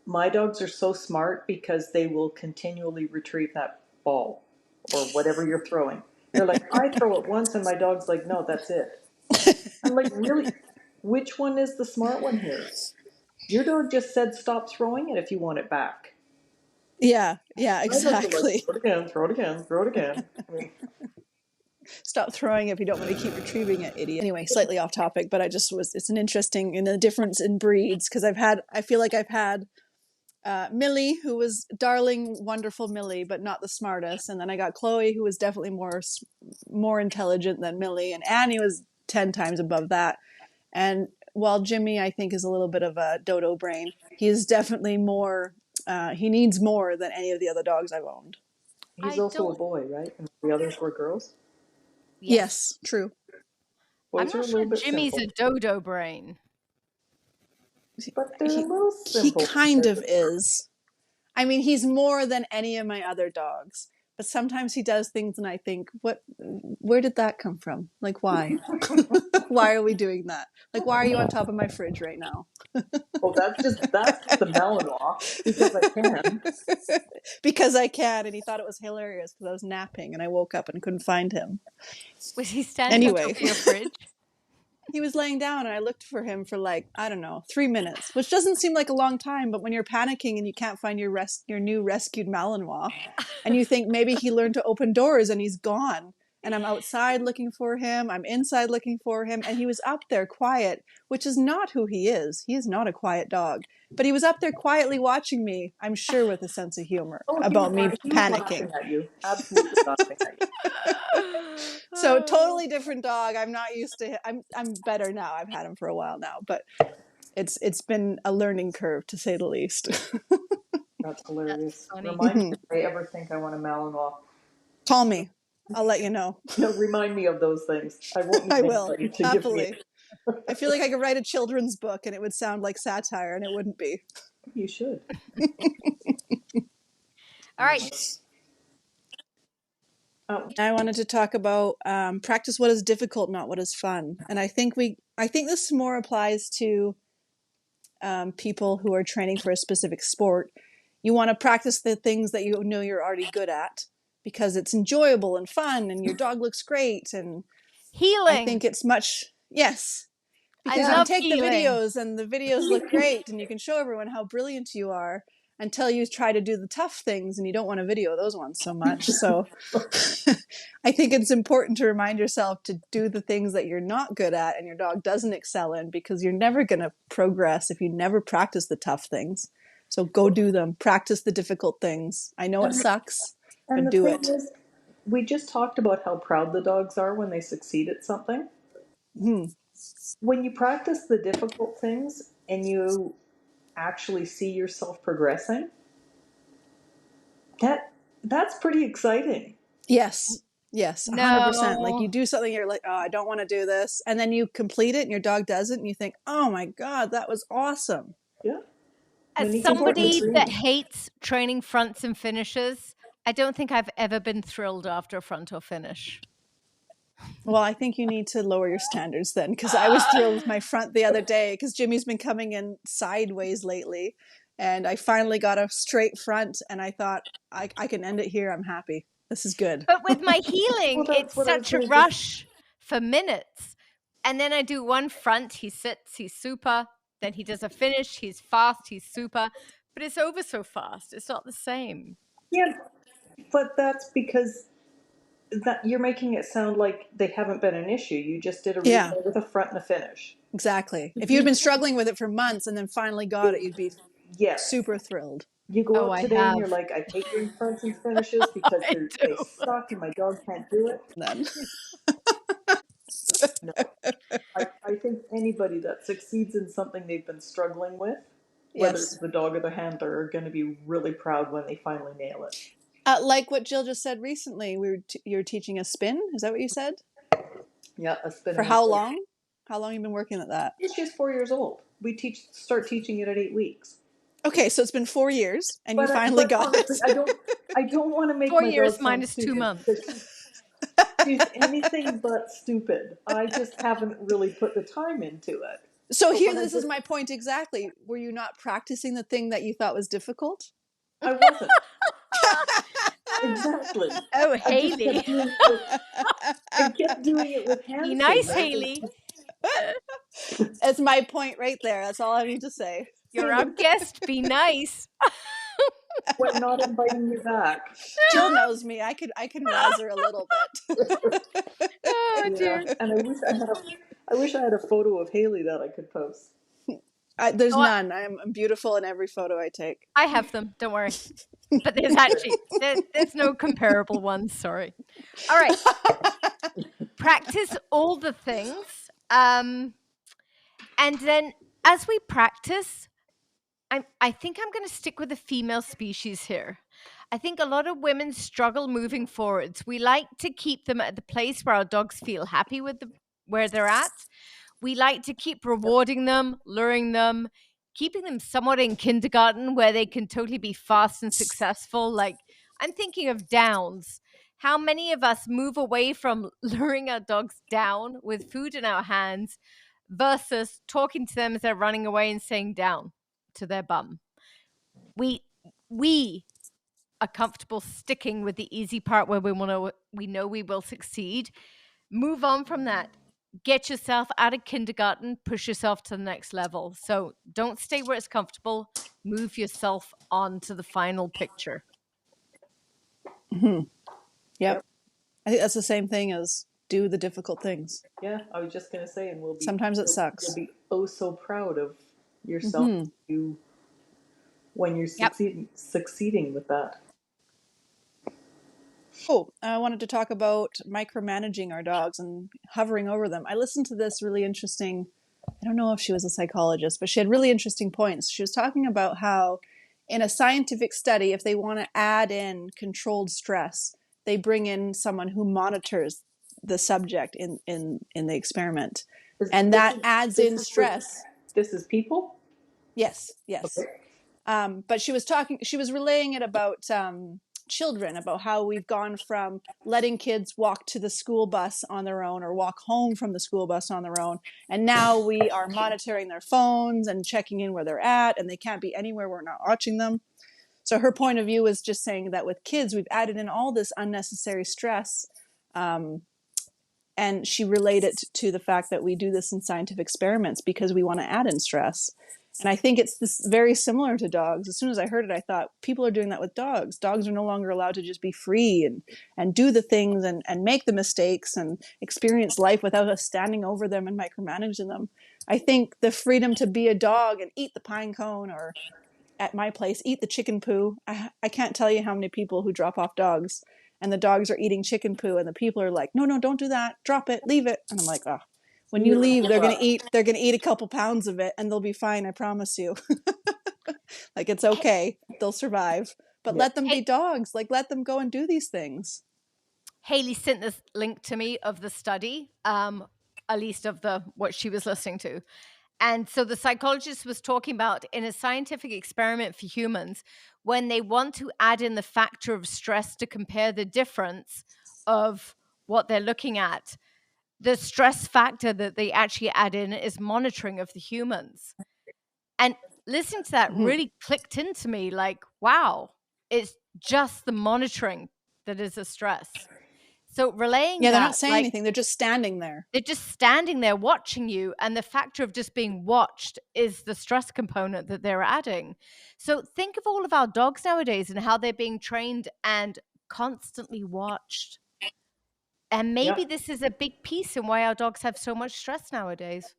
S2: my dogs are so smart because they will continually retrieve that ball or whatever you're throwing. They're like, I throw it once and my dog's like, no, that's it. I'm like, really? Which one is the smart one here? Your dog just said stop throwing it if you want it back.
S3: Yeah, exactly.
S2: Like, throw it again, throw it again, throw it again. I mean,
S3: Stop throwing if you don't want to keep retrieving it, idiot. Anyway, slightly off topic, but it's an interesting, the difference in breeds, because I feel like I've had Millie, who was darling, wonderful Millie, but not the smartest. And then I got Chloe, who was definitely more intelligent than Millie. And Annie was 10 times above that. And while Jimmy, I think, is a little bit of a dodo brain, he is definitely more, he needs more than any of the other dogs I've owned.
S2: he's also a boy, right? And the others were girls?
S3: Yes, true.
S2: Boys
S1: I'm
S2: are
S1: not
S2: a
S1: sure
S2: little bit
S1: Jimmy's
S2: simple.
S1: a dodo brain.
S2: But they're a little
S3: He
S2: simple.
S3: kind of is. I mean, he's more than any of my other dogs. But sometimes he does things and I think, where did that come from? Like, why? Why are we doing that? Like, why are you on top of my fridge right now?
S2: Well, that's just the Malinois because I can.
S3: Because I can. And he thought it was hilarious because I was napping and I woke up and couldn't find him.
S1: Was he standing on top
S3: Anyway.
S1: of your fridge?
S3: He was laying down and I looked for him for like, I don't know, 3 minutes, which doesn't seem like a long time, but when you're panicking and you can't find your new rescued Malinois and you think maybe he learned to open doors and he's gone, and I'm outside looking for him, I'm inside looking for him, and he was up there quiet, which is not who he is. He is not a quiet dog, but he was up there quietly watching me, I'm sure with a sense of humor about me panicking.
S2: At you. Absolutely laughing at you.
S3: So totally different dog. I'm not used to him. I'm better now. I've had him for a while now, but it's been a learning curve to say the least.
S2: That's hilarious.
S1: That's
S2: Remind me if I ever think I want a Malinois.
S3: Call me. I'll let you know.
S2: No, remind me of those things. I won't need
S3: I will,
S2: anybody to
S3: happily.
S2: give me.
S3: I feel like I could write a children's book and it would sound like satire, and it wouldn't be.
S2: You should.
S1: All right.
S2: Oh,
S3: I wanted to talk about practice what is difficult, not what is fun. And I think this more applies to people who are training for a specific sport. You want to practice the things that you know you're already good at because it's enjoyable and fun and your dog looks great. And I
S1: Healing.
S3: think it's much, yes,
S1: I
S3: because you can
S1: love
S3: take the
S1: healing.
S3: videos and the videos look great and you can show everyone how brilliant you are until you try to do the tough things and you don't want to video those ones so much. So I think it's important to remind yourself to do the things that you're not good at and your dog doesn't excel in, because you're never going to progress if you never practice the tough things. So go do them. Practice the difficult things. I know it sucks,
S2: and
S3: but
S2: the
S3: do
S2: thing
S3: it.
S2: is, we just talked about how proud the dogs are when they succeed at something.
S3: Hmm.
S2: When you practice the difficult things and you actually see yourself progressing, that's pretty exciting.
S3: Yes. Yes, 100%. Like you
S1: No.
S3: do something, you're like, oh, I don't want to do this. And then you complete it and your dog does it and you think, oh my God, that was awesome.
S2: Yeah.
S1: As
S2: Monique
S3: It's
S2: and I
S1: somebody
S3: important.
S2: agree.
S1: that hates training fronts and finishes, I don't think I've ever been thrilled after a front or finish.
S3: Well, I think you need to lower your standards then, because I was thrilled with my front the other day because Jimmy's been coming in sideways lately. And I finally got a straight front and I thought, I can end it here. I'm happy. This is good.
S1: But with my
S2: Well,
S1: healing,
S2: that's
S1: it's
S2: what I was
S1: such a
S2: going to just.
S1: rush for minutes. And then I do one front, he sits, he's super. Then he does a finish, he's fast, he's super. But it's over so fast. It's not the same.
S2: Yeah, but that's because that you're making it sound like they haven't been an issue. You just did a
S3: Yeah,
S2: replay with a front and a finish.
S3: exactly. If you'd
S2: You,
S3: been struggling with it for months and then finally got it, you'd be
S2: yes,
S3: super thrilled.
S2: you go
S1: Oh,
S2: out
S1: I
S2: today and you're
S1: have.
S2: like, I hate doing fronts and finishes because
S1: I
S2: they
S1: do.
S2: suck and my dog can't do it.
S3: Then,
S2: No, I think anybody that succeeds in something they've been struggling with, whether it's
S3: yes.
S2: the dog or the handler, are going to be really proud when they finally nail it.
S3: Like what Jill just said recently, you're teaching a spin. Is that what you said?
S2: Yeah, a spin
S3: For
S2: and
S3: how
S2: replace.
S3: long? How long have you been working at that?
S2: She's 4 years old. We start teaching it at 8 weeks.
S3: Okay, so it's been 4 years and you finally
S2: But
S3: got
S2: honestly,
S3: it.
S2: I don't want to make
S1: 4
S2: my dog
S1: years
S2: sound
S1: minus two
S2: stupid
S1: months.
S2: because she's anything but stupid. I just haven't really put the time into it.
S3: So
S2: But
S3: here,
S2: when
S3: this is my point exactly. Were you not practicing the thing that you thought was difficult?
S2: I wasn't exactly.
S1: Oh,
S2: I just kept
S1: Hayley.
S2: doing it with, I kept doing it with
S1: Be
S2: hand
S1: nice,
S2: signals,
S1: Hayley.
S3: That's my point right there. That's all I need to say.
S1: You're our guest. Be nice.
S2: when not inviting me back.
S3: Jill knows me. I can razz her a little bit.
S1: Oh,
S2: Yeah,
S1: dear.
S2: and I wish I had a photo of Hayley that I could post.
S3: There's
S1: Oh,
S3: none. I'm beautiful in every photo I take.
S1: I have them. Don't worry. But there's actually there's no comparable ones. Sorry. All right. Practice all the things. And then as we practice, I think I'm going to stick with the female species here. I think a lot of women struggle moving forwards. We like to keep them at the place where our dogs feel happy with where they're at. We like to keep rewarding them, luring them, keeping them somewhat in kindergarten where they can totally be fast and successful. Like I'm thinking of downs. How many of us move away from luring our dogs down with food in our hands versus talking to them as they're running away and saying down to their bum? We are comfortable sticking with the easy part where we know we will succeed. Move on from that. Get yourself out of kindergarten, push yourself to the next level. So don't stay where it's comfortable. Move yourself on to the final picture.
S3: Mm-hmm. Yep.
S2: Yep.
S3: I think that's the same thing as do the difficult things.
S2: Yeah, I was just gonna say, and
S3: Sometimes it
S2: you'll
S3: sucks.
S2: be oh so proud of yourself
S3: Mm-hmm.
S2: when you're
S1: Yep.
S2: succeeding with that.
S3: Oh, I wanted to talk about micromanaging our dogs and hovering over them. I listened to this really interesting, I don't know if she was a psychologist, but she had really interesting points. She was talking about how in a scientific study, if they want to add in controlled stress, they bring in someone who monitors the subject in the experiment. And that adds in stress.
S2: This is people.
S3: Yes, yes. But she was relaying it about children, about how we've gone from letting kids walk to the school bus on their own or walk home from the school bus on their own. And now we are monitoring their phones and checking in where they're at, and they can't be anywhere we're not watching them. So her point of view is just saying that with kids, we've added in all this unnecessary stress. And she related to the fact that we do this in scientific experiments because we want to add in stress. And I think it's this very similar to dogs. As soon as I heard it, I thought people are doing that with dogs. Dogs are no longer allowed to just be free and do the things and make the mistakes and experience life without us standing over them and micromanaging them. I think the freedom to be a dog and eat the pine cone, or at my place, eat the chicken poo. I can't tell you how many people who drop off dogs and the dogs are eating chicken poo and the people are like, no, don't do that. Drop it, leave it. And I'm like, oh, when you leave, they're going to eat a couple pounds of it and they'll be fine. I promise you. Like, it's okay. They'll survive, but let them be dogs. Like, let them go and do these things.
S1: Hayley sent this link to me of the study, at least of what she was listening to. And so the psychologist was talking about, in a scientific experiment for humans, when they want to add in the factor of stress to compare the difference of what they're looking at, the stress factor that they actually add in is monitoring of the humans. And listening to that really clicked into me, like, wow, it's just the monitoring that is a stress. So relaying
S3: they're
S1: that,
S3: not saying anything. They're just standing there.
S1: They're just standing there watching you. And the factor of just being watched is the stress component that they're adding. So think of all of our dogs nowadays and how they're being trained and constantly watched. And maybe this is a big piece in why our dogs have so much stress nowadays.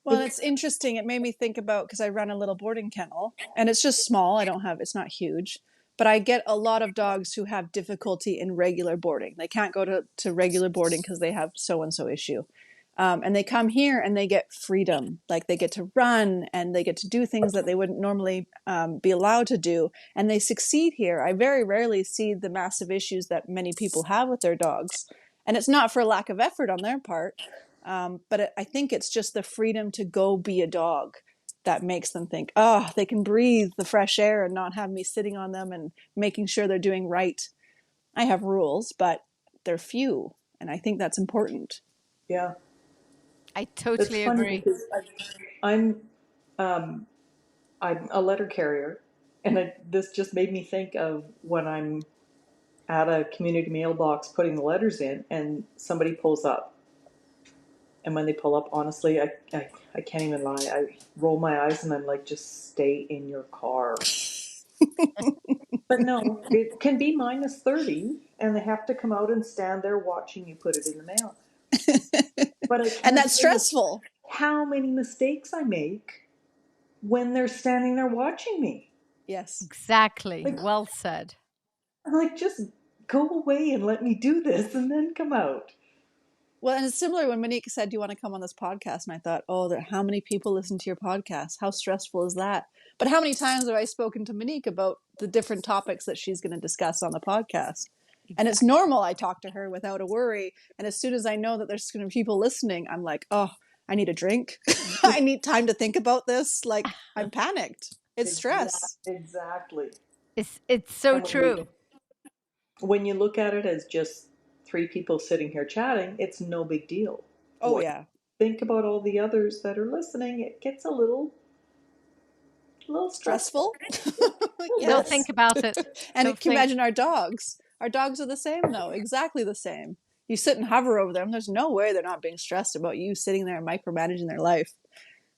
S3: Well, it's interesting. It made me think about, because I run a little boarding kennel and it's just small. It's not huge. But I get a lot of dogs who have difficulty in regular boarding. They can't go to regular boarding because they have so-and-so issue. And they come here and they get freedom. Like, they get to run and they get to do things that they wouldn't normally be allowed to do. And they succeed here. I very rarely see the massive issues that many people have with their dogs. And it's not for lack of effort on their part. But I think it's just the freedom to go be a dog that makes them think, oh, they can breathe the fresh air and not have me sitting on them and making sure they're doing right. I have rules, but they're few. And I think that's important.
S2: Yeah.
S1: I totally agree.
S2: I'm a letter carrier, and this just made me think of when I'm at a community mailbox putting the letters in and somebody pulls up. And when they pull up, honestly, I can't even lie. I roll my eyes and I'm like, just stay in your car. But no, it can be -30 and they have to come out and stand there watching you put it in the mail. But
S3: and that's stressful.
S2: How many mistakes I make when they're standing there watching me.
S3: Yes.
S1: Exactly. Like, well said.
S2: I'm like, just go away and let me do this and then come out.
S3: Well, and it's similar when Monique said, do you want to come on this podcast? And I thought, how many people listen to your podcast? How stressful is that? But how many times have I spoken to Monique about the different topics that she's going to discuss on the podcast? Exactly. And it's normal. I talk to her without a worry. And as soon as I know that there's going to be people listening, I'm like, oh, I need a drink. I need time to think about this. Like, I'm panicked. It's stress.
S2: Exactly.
S1: It's so true.
S2: When you look at it as just 3 people sitting here chatting, it's no big deal.
S3: Oh, yeah.
S2: Think about all the others that are listening. It gets a little stressful.
S1: Yes. Don't think about it.
S3: And can you imagine our dogs? Our dogs are the same, though. Exactly the same. You sit and hover over them. There's no way they're not being stressed about you sitting there and micromanaging their life.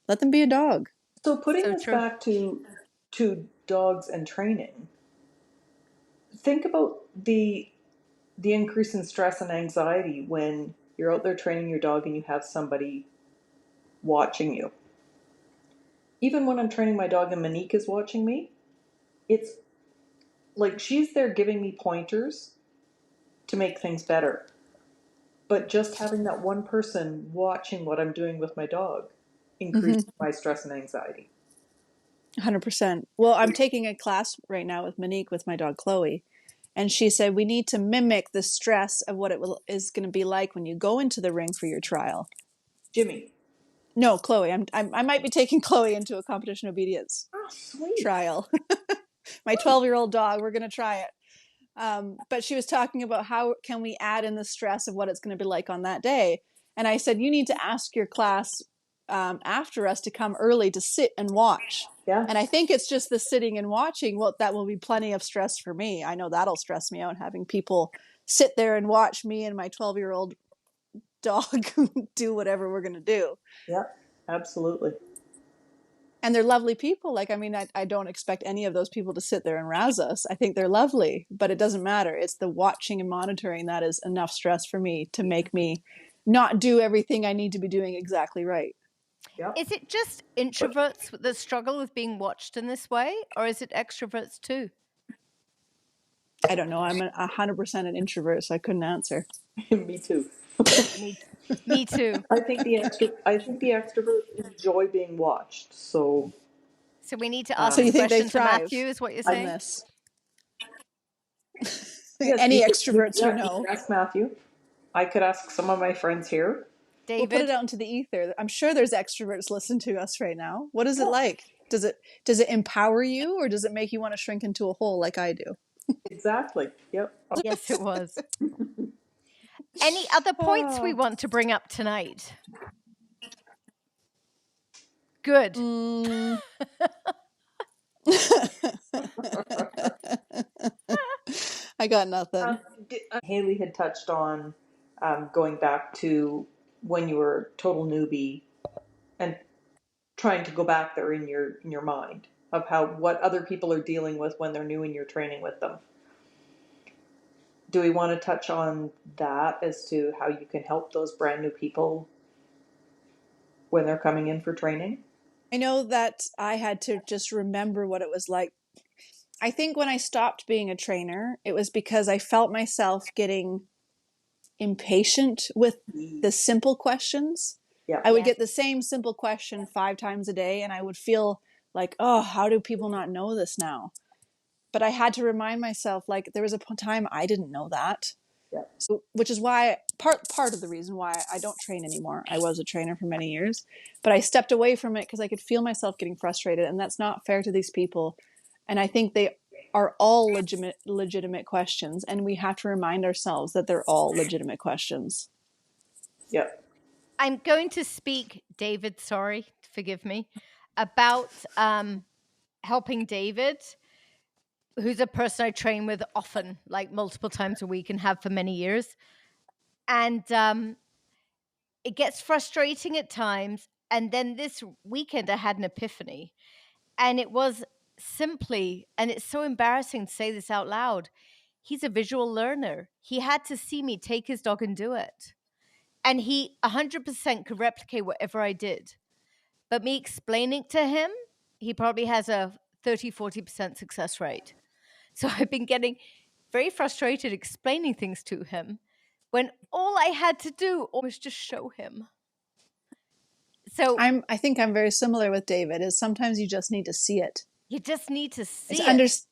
S3: Let them be a dog.
S2: So putting this back to dogs and training, think about the increase in stress and anxiety when you're out there training your dog and you have somebody watching you. Even when I'm training my dog and Monique is watching me, it's like she's there giving me pointers to make things better. But just having that one person watching what I'm doing with my dog increases my stress and anxiety.
S3: 100%. Well, I'm taking a class right now with Monique with my dog Chloe. And she said, we need to mimic the stress of what is going to be like when you go into the ring for your trial.
S2: Jimmy.
S3: No, Chloe. I might be taking Chloe into a competition obedience trial. My 12-year-old dog. We're going to try it. But she was talking about how can we add in the stress of what it's going to be like on that day. And I said, you need to ask your class after us to come early to sit and watch.
S2: Yeah.
S3: And I think it's just the sitting and watching. Well, that will be plenty of stress for me. I know that'll stress me out, having people sit there and watch me and my 12-year-old dog do whatever we're going to do.
S2: Yeah, absolutely.
S3: And they're lovely people. Like, I mean, I don't expect any of those people to sit there and razz us. I think they're lovely, but it doesn't matter. It's the watching and monitoring that is enough stress for me to make me not do everything I need to be doing exactly right.
S2: Yeah.
S1: Is it just introverts that struggle with being watched in this way, or is it extroverts too?
S3: I don't know. I'm 100% an introvert, so I couldn't answer.
S2: Me too.
S1: Me too.
S2: I think the extroverts enjoy being watched. So
S1: we need to ask
S3: So you
S1: this
S3: think they
S1: question to
S3: thrive
S1: Matthew, is what you're
S3: in
S1: saying?
S3: this?
S2: yes,
S3: Any
S2: you
S3: extroverts
S2: yeah,
S3: we know.
S2: you could ask Matthew. I could ask some of my friends here.
S1: David?
S3: We'll put it out into the ether. I'm sure there's extroverts listening to us right now. What is it like? Does it empower you, or does it make you want to shrink into a hole like I do?
S2: Exactly. Yep.
S1: Yes, it was. Any other points we want to bring up tonight? Good.
S3: I got nothing.
S2: Hayley had touched on going back to when you were a total newbie and trying to go back there in your mind of what other people are dealing with when they're new and you're training with them. Do we want to touch on that as to how you can help those brand new people when they're coming in for training?
S3: I know that I had to just remember what it was like. I think when I stopped being a trainer, it was because I felt myself getting impatient with the simple questions.
S2: Yeah.
S3: I would get the same simple question 5 times a day, and I would feel like, oh, how do people not know this now? But I had to remind myself, like, there was a time I didn't know that.
S2: Yeah.
S3: So, which is why part of the reason why I don't train anymore. I was a trainer for many years, but I stepped away from it because I could feel myself getting frustrated, and that's not fair to these people. And I think they are all legitimate questions, and we have to remind ourselves that they're all legitimate questions.
S2: Yeah.
S1: I'm going to speak, David, sorry, forgive me, about helping David, who's a person I train with often, like multiple times a week and have for many years. And it gets frustrating at times. And then this weekend, I had an epiphany. And it was simply, and it's so embarrassing to say this out loud, he's a visual learner. He had to see me take his dog and do it. And he 100% could replicate whatever I did. But me explaining to him, he probably has a 30-40% success rate. So I've been getting very frustrated explaining things to him when all I had to do was just show him. So
S3: I think I'm very similar with David, is sometimes you just need to see it.
S1: You just need to see
S3: it's
S1: it.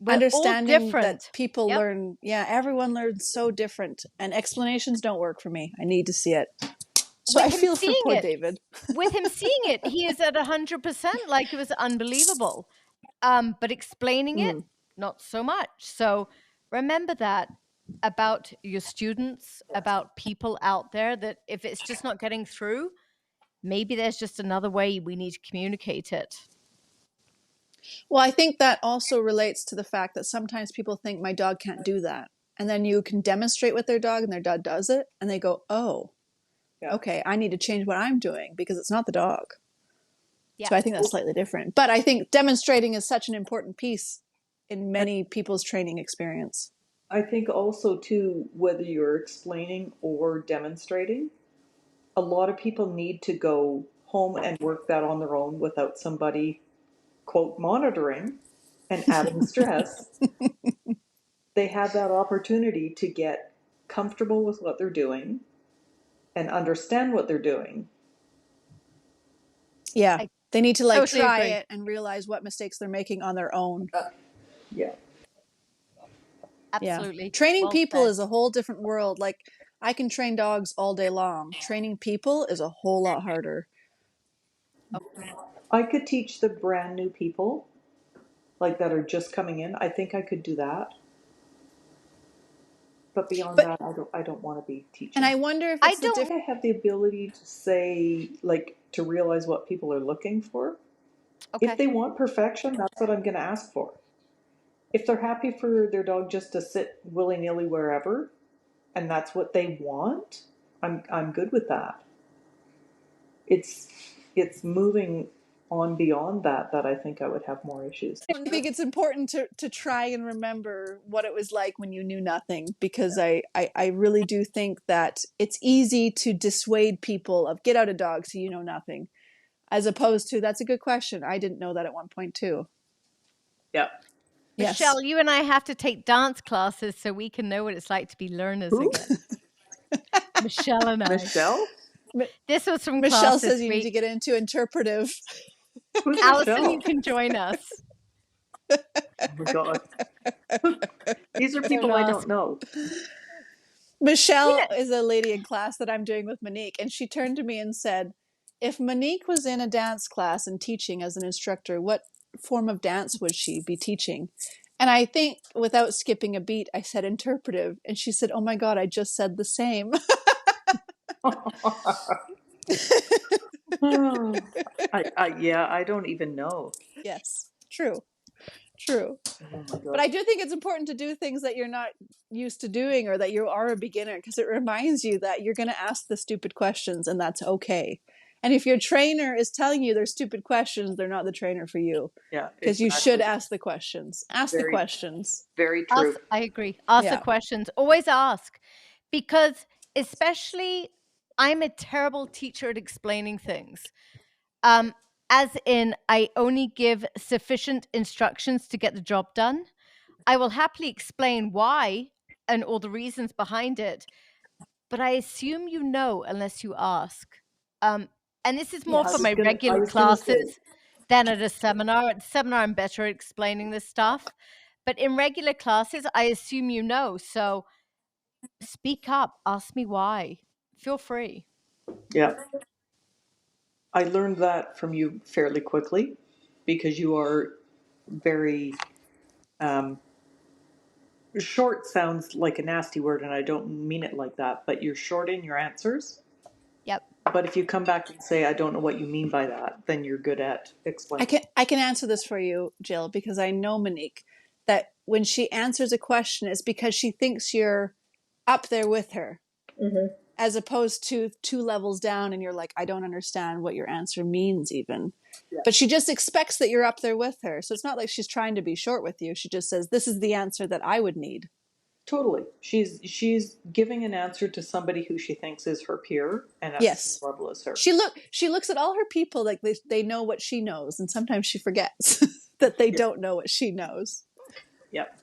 S3: Understanding that people learn. Yeah, everyone learns so different, and explanations don't work for me. I need to see it. So I feel for poor David.
S1: With him seeing it, he is at 100%. Like, it was unbelievable. But explaining it, not so much. So remember that about your students, about people out there, that if it's just not getting through, maybe there's just another way we need to communicate it.
S3: Well, I think that also relates to the fact that sometimes people think my dog can't do that. And then you can demonstrate with their dog and their dog does it. And they go, oh, okay, I need to change what I'm doing because it's not the dog. Yeah. So I think that's slightly different. But I think demonstrating is such an important piece in many people's training experience.
S2: I think also, too, whether you're explaining or demonstrating, a lot of people need to go home and work that on their own without somebody, quote, monitoring and adding stress. They have that opportunity to get comfortable with what they're doing and understand what they're doing.
S3: Yeah. They need to try it and realize what mistakes they're making on their own.
S2: Yeah.
S1: Absolutely.
S3: Yeah. Training people is a whole different world. Like, I can train dogs all day long. Training people is a whole lot harder.
S2: I could teach the brand new people like that are just coming in, I think I could do that. But beyond
S3: But
S2: that, I don't want to be teaching.
S3: and I wonder if
S1: I
S3: it's the
S1: don't.
S3: difference.
S2: I have the ability to say, like, to realize what people are looking for. If
S1: Okay.
S2: they want perfection, that's what I'm going to ask for. If they're happy for their dog just to sit willy-nilly wherever, and that's what they want, I'm good with that. It's moving on beyond that I think I would have more issues.
S3: I think it's important to try and remember what it was like when you knew nothing, because I really do think that it's easy to dissuade people of get out a dog so you know nothing, as opposed to that's a good question. I didn't know that at one point too.
S2: Yeah.
S3: Yes.
S1: Michelle, you and I have to take dance classes so we can know what it's like to be learners
S2: Who?
S1: again. Michelle and I.
S2: Michelle?
S1: This was from
S3: Michelle
S1: class
S3: says
S1: this
S3: you need to
S1: week.
S3: get into interpretive.
S2: Who's
S1: Allison,
S2: Michelle?
S1: you can join us.
S2: Oh my god. These are people I don't know.
S3: Michelle is a lady in class that I'm doing with Monique, and she turned to me and said, if Monique was in a dance class and teaching as an instructor, what form of dance would she be teaching? And I think without skipping a beat, I said interpretive. And she said, oh my God, I just said the same.
S2: Yeah, I don't even know.
S3: Yes, true. True.
S2: Oh my
S3: But I
S2: god.
S3: do think it's important to do things that you're not used to doing or that you are a beginner, because it reminds you that you're going to ask the stupid questions and that's okay. And if your trainer is telling you they're stupid questions, they're not the trainer for you,
S2: Yeah,
S3: because you
S2: exactly.
S3: should ask the questions. Ask the
S2: Very,
S3: questions.
S2: very true.
S1: I agree. Ask the
S3: Yeah.
S1: questions. Always ask. Because especially I'm a terrible teacher at explaining things. Um, as in, I only give sufficient instructions to get the job done. I will happily explain why and all the reasons behind it, but I assume you know unless you ask. And this is more for
S3: Yes.
S1: my
S2: I
S1: regular
S2: was gonna say,
S1: classes than at a seminar. At the seminar, I'm better at explaining this stuff. But in regular classes, I assume you know. So speak up, ask me why. Feel free.
S2: yeah, I learned that from you fairly quickly because you are very um, short. Sounds like a nasty word, and I don't mean it like that. But you're short in your answers.
S1: Yep.
S2: But if you come back and say, "I don't know what you mean by that," then you're good at explaining.
S3: I can answer this for you, Jill, because I know Monique, that when she answers a question, it's because she thinks you're up there with her, as opposed to two levels down and you're like, I don't understand what your answer means even.
S2: Yeah.
S3: But she just expects that you're up there with her. So it's not like she's trying to be short with you. She just says, this is the answer that I would need.
S2: Totally. She's giving an answer to somebody who she thinks is her peer and at the
S3: Yes.
S2: same level as her.
S3: She looks at all her people like they know what she knows, and sometimes she forgets that they don't know what she knows.
S2: Yep.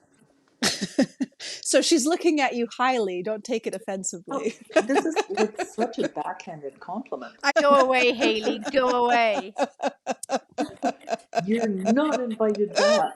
S3: So she's looking at you highly. Don't take it offensively.
S2: Oh, this is like such a backhanded compliment.
S1: Go away, Hayley. Go away.
S2: You're not invited back.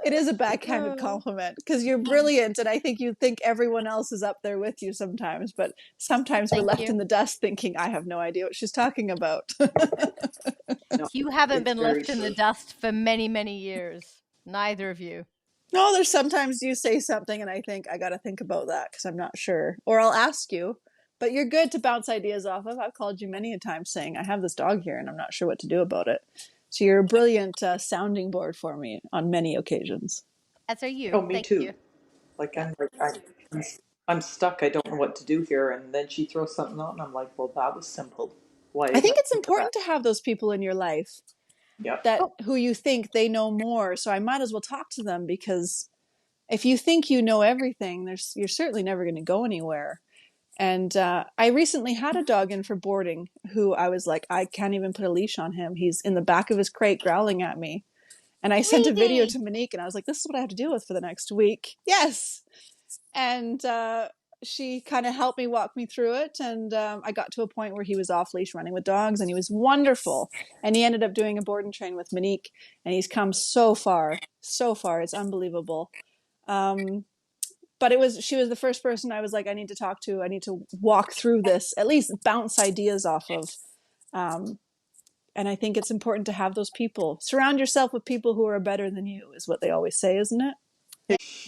S3: It is a backhanded compliment because you're brilliant, and I think you think everyone else is up there with you sometimes, but sometimes we're left in the dust thinking, I have no idea what she's talking about.
S2: No,
S1: You haven't
S2: it's
S1: been
S2: very
S1: left in the
S2: true.
S1: dust for many, many years. Neither of you.
S3: No, there's sometimes you say something and I think I got to think about that because I'm not sure. Or I'll ask you, but you're good to bounce ideas off of. I've called you many a time saying, I have this dog here and I'm not sure what to do about it. So you're a brilliant sounding board for me on many occasions.
S1: As are you.
S2: Oh, me
S1: Thank
S2: too.
S1: you.
S2: Like I'm stuck. I don't know what to do here, and then she throws something out, and I'm like, well, that was simple. Why?
S3: I think it's
S2: think of
S3: important to have those people in your life
S2: Yep.
S3: that who you think they know more. So I might as well talk to them, because if you think you know everything, you're certainly never going to go anywhere. And I recently had a dog in for boarding who I was like, I can't even put a leash on him. He's in the back of his crate growling at me. And I sent a video to Monique and I was like, this is what I have to deal with for the next week. Yes. And she kind of helped me walk me through it. And I got to a point where he was off leash running with dogs and he was wonderful. And he ended up doing a board and train with Monique. And he's come so far, so far. It's unbelievable. But she was the first person I was like, I need to talk to. I need to walk through this, at least bounce ideas off of. And I think it's important to have those people. Surround yourself with people who are better than you, is what they always say, isn't it?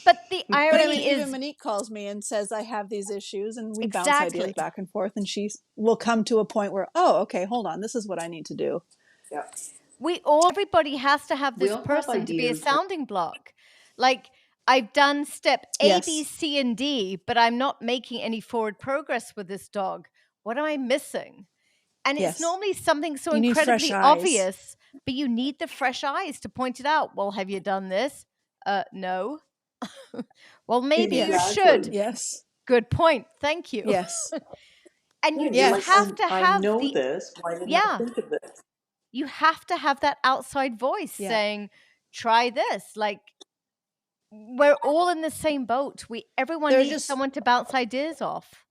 S1: But the
S3: But I mean,
S1: irony
S3: even
S1: is
S3: Monique calls me and says, I have these issues, and we bounce ideas
S1: exactly.
S3: back and forth, and she will come to a point where, oh, okay, hold on, this is what I need to do.
S2: Yeah.
S1: Everybody has to have
S2: We
S1: this
S2: all have
S1: person to be a
S2: ideas.
S1: sounding block. Like, I've done step A, B,
S3: Yes.
S1: C, and D, but I'm not making any forward progress with this dog. What am I missing? And it's
S3: Yes.
S1: normally something so
S3: You need fresh
S1: incredibly
S3: eyes.
S1: obvious, but you need the fresh eyes to point it out. Well, have you done this? No. Well, maybe you
S2: Exactly.
S1: should.
S3: Yes.
S1: Good point. Thank you.
S3: Yes.
S1: And you
S3: Yes.
S1: just have to
S2: I
S1: have
S2: know
S1: the
S2: this. Why didn't I
S1: yeah.
S2: think of this?
S1: You have to have that outside voice
S3: Yeah.
S1: saying, "Try this." Like, we're all in the same boat. Everyone
S3: There's
S1: needs
S3: just
S1: someone to bounce ideas off.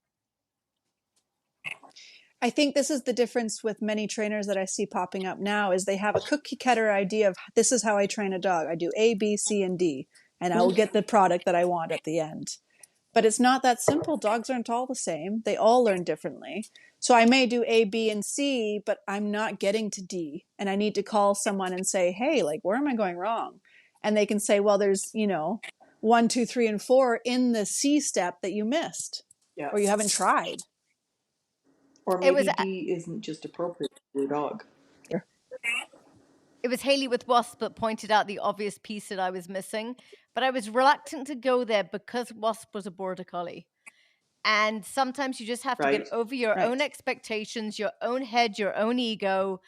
S3: I think this is the difference with many trainers that I see popping up now is they have a cookie cutter idea of this is how I train a dog. I do A, B, C, and D, and I will get the product that I want at the end. But it's not that simple. Dogs aren't all the same. They all learn differently. So I may do A, B, and C, but I'm not getting to D. And I need to call someone and say, hey, like, where am I going wrong? And they can say, well, there's, 1, 2, 3, and 4 in the C step that you missed.
S2: Yeah.
S3: Or you haven't tried.
S2: Or
S1: It was
S2: maybe D isn't just appropriate for your dog.
S1: it was Hayley with Wasp that pointed out the obvious piece that I was missing, but I was reluctant to go there because Wasp was a border collie. And sometimes you just have to get over your own expectations, your own head, your own ego,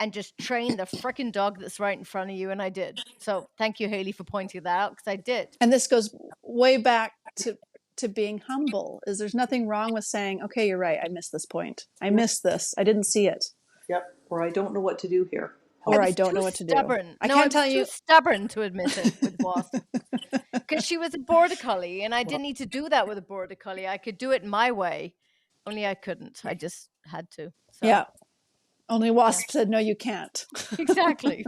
S1: and just train the frickin' dog that's right in front of you. And I did. So thank you, Hayley, for pointing that out, because I did.
S3: And this goes way back to being humble. Is there's nothing wrong with saying, okay, you're right, I missed this point. I missed this. I didn't see it.
S2: Yep. Or I don't know what to do here.
S3: Or I don't know what to do.
S1: I can't tell you. Too stubborn to admit it with Wasp. Because she was a border collie, and I didn't need to do that with a border collie. I could do it my way, only I couldn't. I just had to. So.
S3: Yeah. Only Wasp said, no, you can't.
S1: Exactly.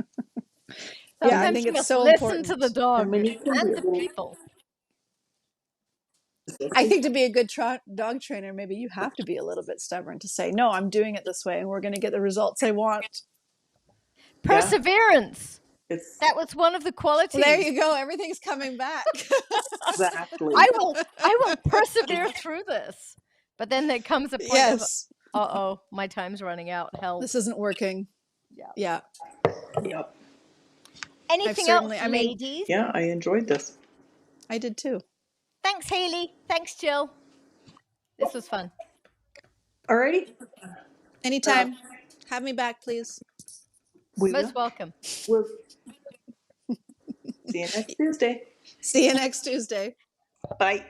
S3: Yeah, I think it's so
S1: listen
S3: important.
S1: To the dog and the people.
S3: I think to be a good dog trainer, maybe you have to be a little bit stubborn to say, no, I'm doing it this way, and we're going to get the results I want.
S1: Perseverance. That was one of the qualities.
S3: Well, there you go. Everything's coming back.
S2: Exactly.
S1: I will persevere through this. But then there comes a point of, uh-oh, my time's running out. Help.
S3: This isn't working. Yeah.
S2: Yep.
S1: Anything else, ladies?
S2: Yeah, I enjoyed this.
S3: I did too.
S1: Thanks, Hayley. Thanks, Jill. This was fun.
S2: Alrighty.
S3: Anytime. Have me back, please.
S1: Most welcome.
S2: We'll see you next Tuesday.
S3: See you next Tuesday.
S2: Bye.